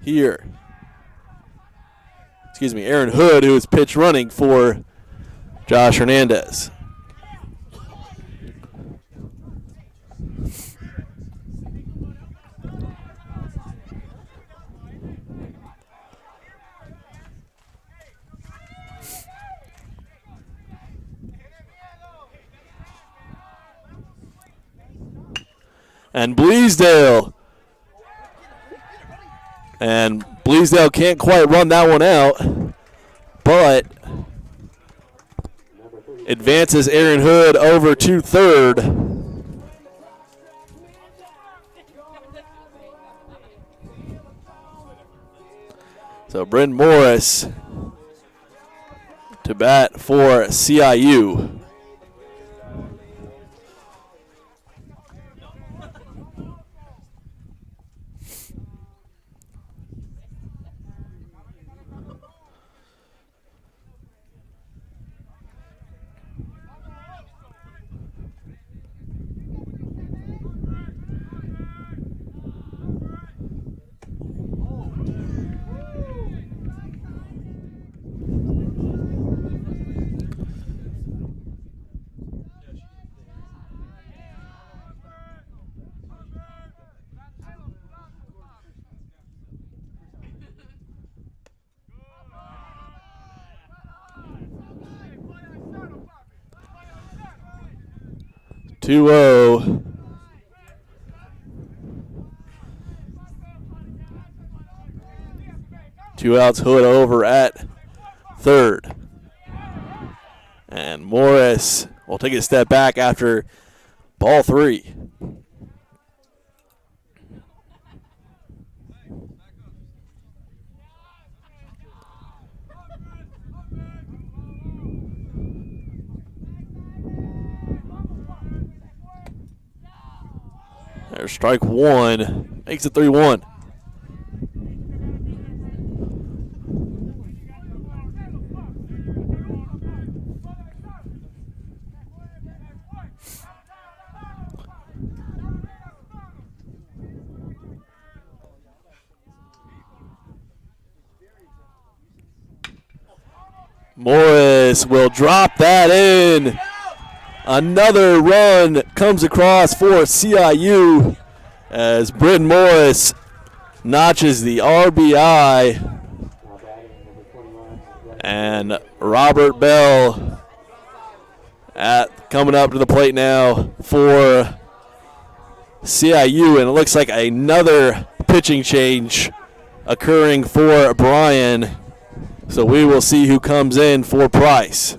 here. Aaron Hood, who is pitch running for Josh Hernandez. And Bleasdale. And Bleasdale can't quite run that one out, but advances Aaron Hood over to third. So Bryn Morris to bat for CIU. Two zero. Two outs, Hood over at third. And Morris will take a step back after ball three. There's strike one. Makes it 3-1. Morris will drop that in. Another run comes across for CIU as Bryn Morris notches the RBI. And Robert Bell coming up to the plate now for CIU. And it looks like another pitching change occurring for Bryan. So we will see who comes in for Price.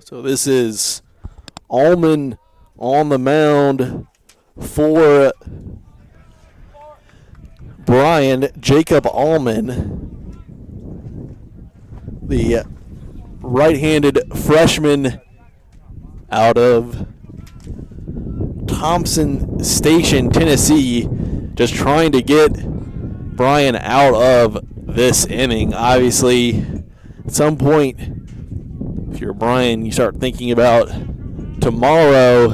So this is Allman on the mound for Bryan. Jacob Allman, the right-handed freshman out of Thompson Station, Tennessee, just trying to get Bryan out of this inning. Obviously, at some point, if you're Bryan, you start thinking about tomorrow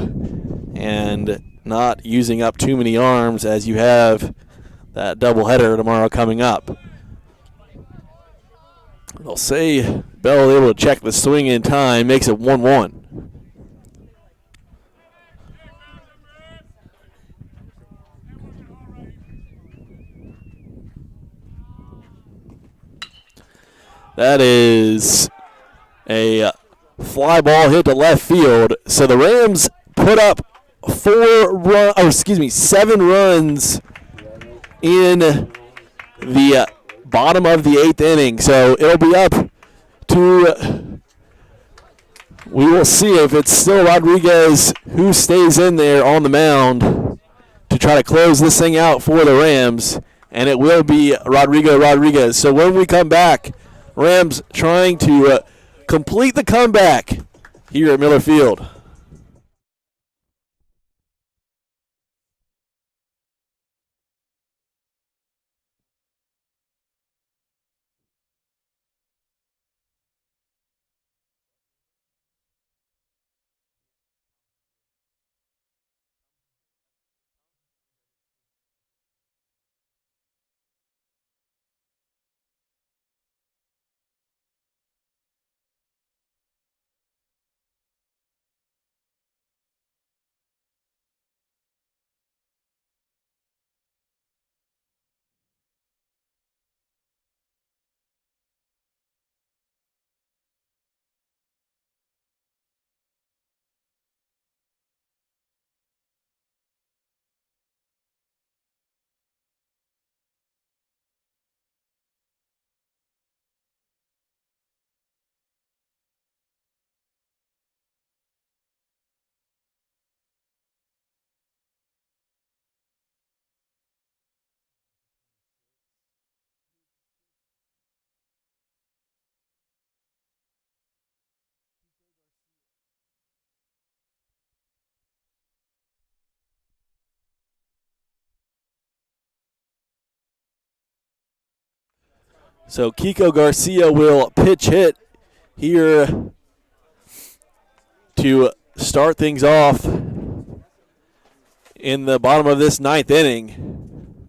and not using up too many arms as you have that doubleheader tomorrow coming up. They'll say Bell able to check the swing in time, makes it 1-1. That is a fly ball hit to left field. So the Rams put up 7 runs in the bottom of the 8th inning. So it'll be up to, we will see if it's still Rodriguez who stays in there on the mound to try to close this thing out for the Rams. And it will be Rodriguez. So when we come back, Rams trying to complete the comeback here at Miller Field. So Kiko Garcia will pitch hit here to start things off in the bottom of this 9th inning.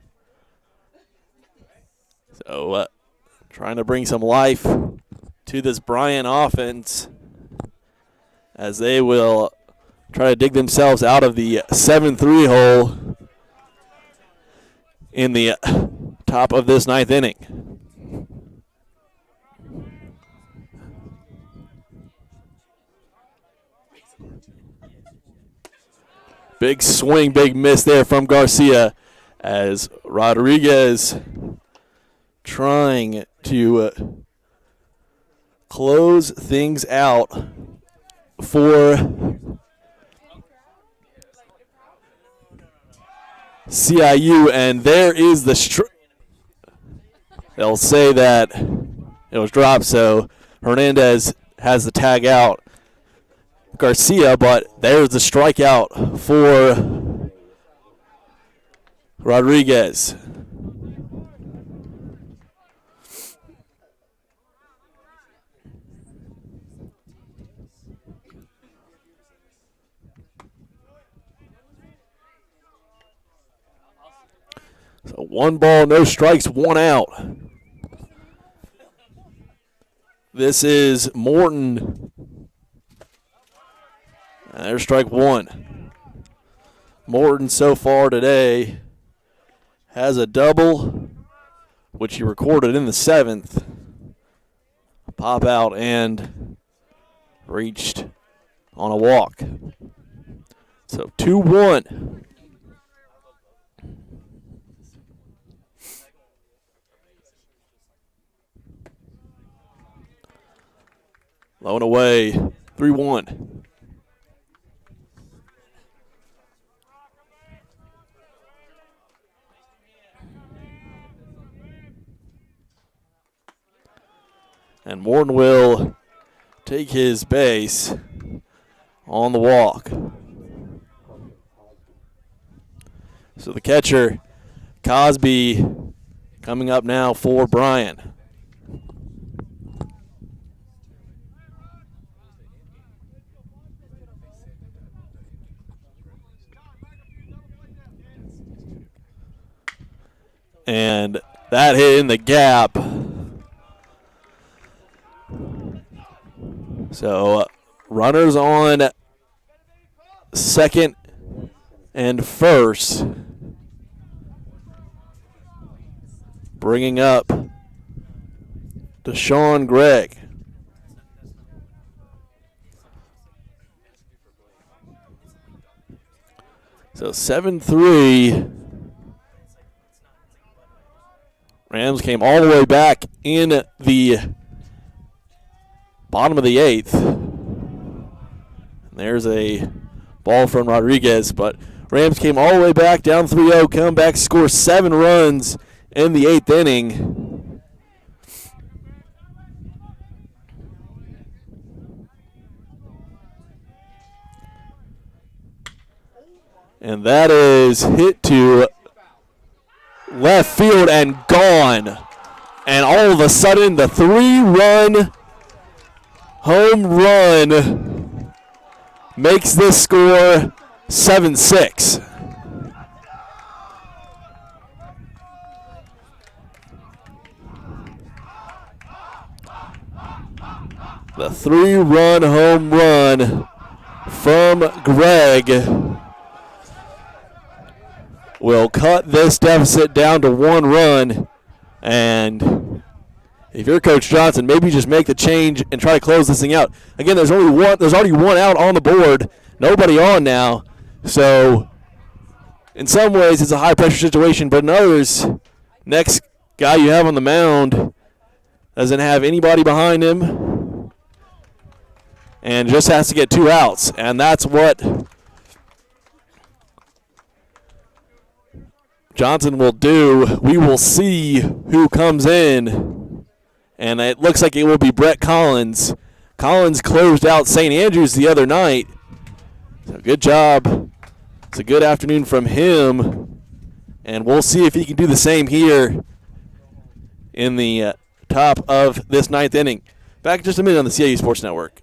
So trying to bring some life to this Bryan offense as they will try to dig themselves out of the 7-3 hole in the top of this 9th inning. Big swing, big miss there from Garcia as Rodriguez trying to close things out for CIU, and there is the they'll say that it was dropped, so Hernandez has the tag out Garcia, but there's the strikeout for Rodriguez. So 1 ball, no strikes, 1 out. This is Morton. There's strike 1. Morton so far today has a double, which he recorded in the 7th. Pop out and reached on a walk. So 2-1. Low and away 3-1. And Morton will take his base on the walk. So the catcher, Cosby, coming up now for Bryan. And that hit in the gap. So runners on second and first. Bringing up Deshaun Gregg. So 7-3. Rams came all the way back in the bottom of the 8th. And there's a ball from Rodriguez, but Rams came all the way back, down 3-0, come back, score 7 runs in the 8th inning. And that is hit to left field and gone. And all of a sudden, the 3-run home run makes this score 7-6. The 3-run home run from Gregg will cut this deficit down to 1 run. And if you're Coach Johnson, maybe just make the change and try to close this thing out. Again, there's already one out on the board, nobody on now. So in some ways it's a high pressure situation, but in others, next guy you have on the mound doesn't have anybody behind him and just has to get 2 outs. And that's what Johnson will do. We will see who comes in. And it looks like it will be Brett Collins. Collins closed out St. Andrews the other night. So good job. It's a good afternoon from him. And we'll see if he can do the same here in the top of this 9th inning. Back in just a minute on the CIU Sports Network.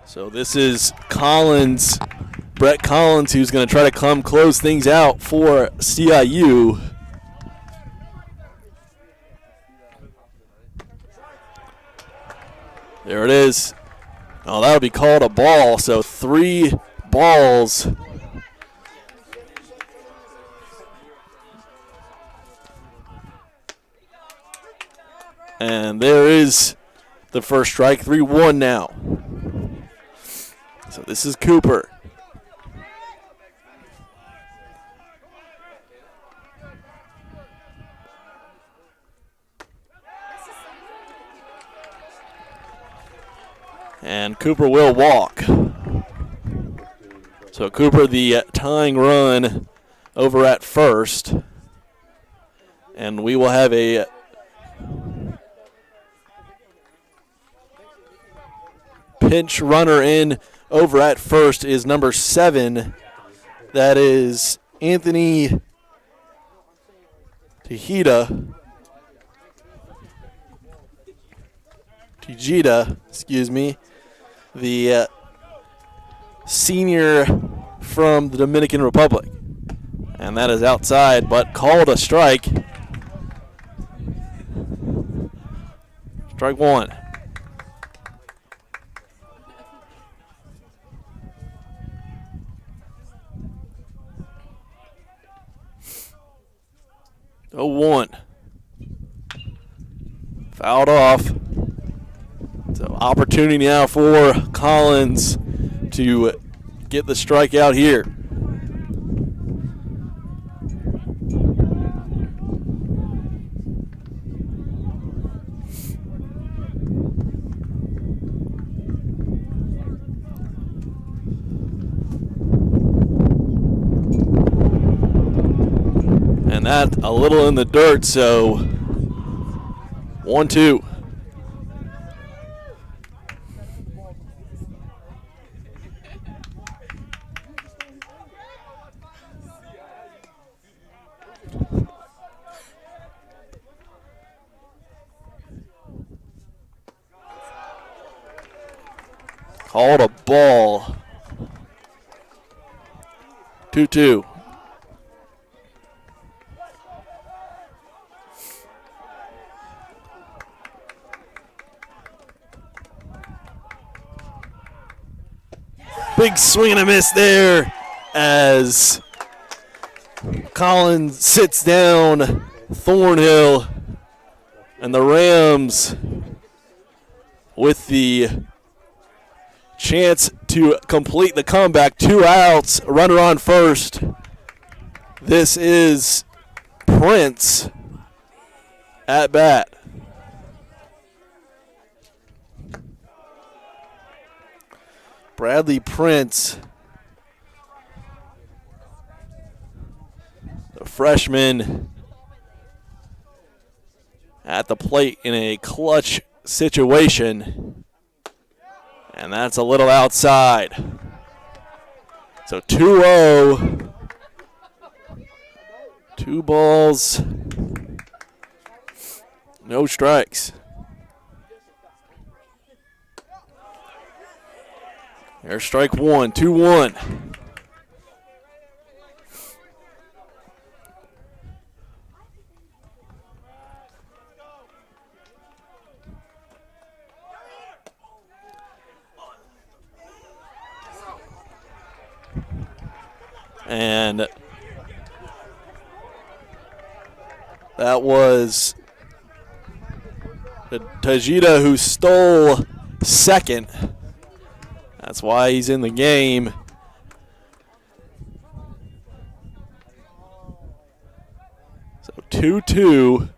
So this is Collins, Brett Collins, who's going to try to come close things out for CIU. There it is. Oh, that'll be called a ball. So 3 balls. And there is the first strike, 3-1 now. So this is Cooper. And Cooper will walk. So Cooper, the tying run over at first. And we will have a pinch runner in over at first is number 7. That is Anthony Tejeda, excuse me, the senior from the Dominican Republic. And that is outside, but called a strike. Strike 1. Oh, 1. Fouled off. So opportunity now for Collins to get the strikeout here. And that a little in the dirt, so 1-2. Called a ball. 2-2. Big swing and a miss there as Collins sits down Thornhill, and the Rams with the chance to complete the comeback. 2 outs, runner on first. This is Prince at bat. Bradley Prince, the freshman, at the plate in a clutch situation. And that's a little outside. So 2-0. 2 balls, no strikes. There's strike 1, 2-1. And that was Tejeda who stole second. That's why he's in the game. So 2-2.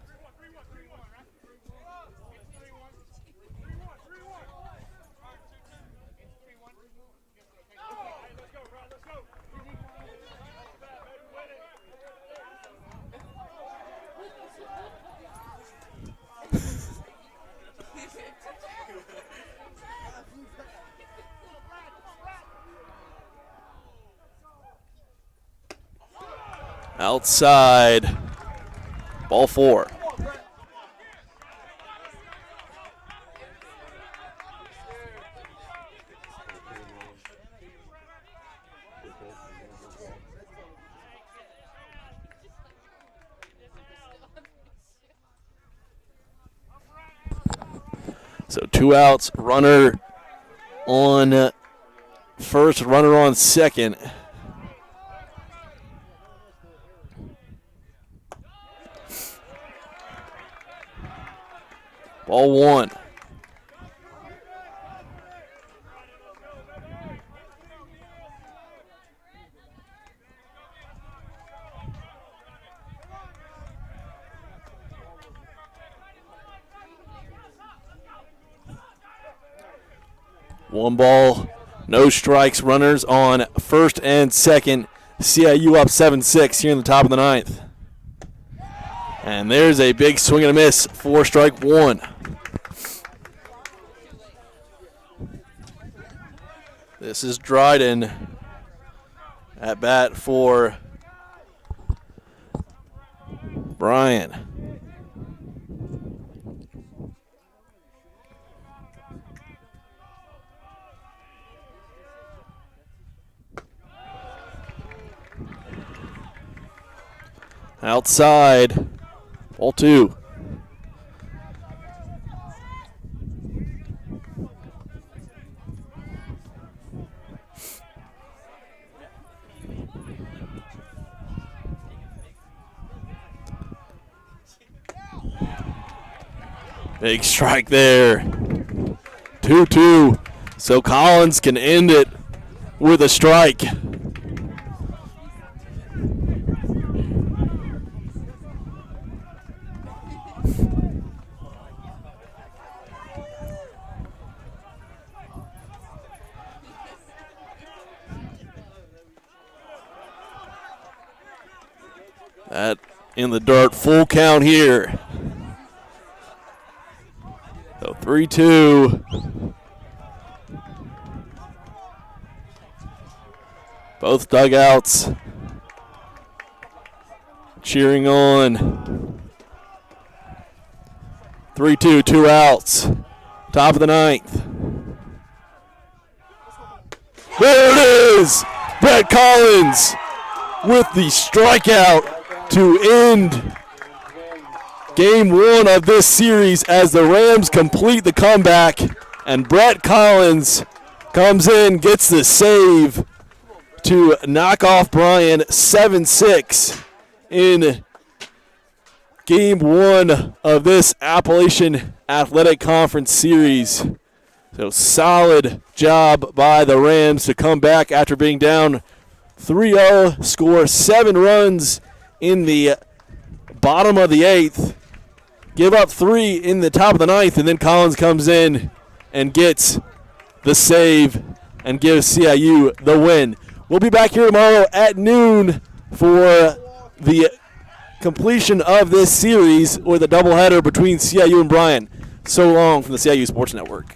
Outside, ball 4. So 2 outs, runner on first, runner on second. Ball 1. One ball, no strikes, runners on first and second. CIU up 7-6 here in the top of the ninth. And there's a big swing and a miss for strike 1. This is Dryden at bat for Bryan. Outside, ball 2. Big strike there. 2-2. So Collins can end it with a strike. That in the dirt, full count here. So 3-2. Both dugouts cheering on. 3-2, 2 outs. Top of the ninth. There it is! Brett Collins with the strikeout to end Game 1 of this series as the Rams complete the comeback, and Brett Collins comes in, gets the save to knock off Bryan 7-6 in Game 1 of this Appalachian Athletic Conference series. So solid job by the Rams to come back after being down 3-0, score 7 runs in the bottom of the 8th, give up 3 in the top of the 9th, and then Collins comes in and gets the save and gives CIU the win. We'll be back here tomorrow at noon for the completion of this series with a doubleheader between CIU and Bryan. So long from the CIU Sports Network.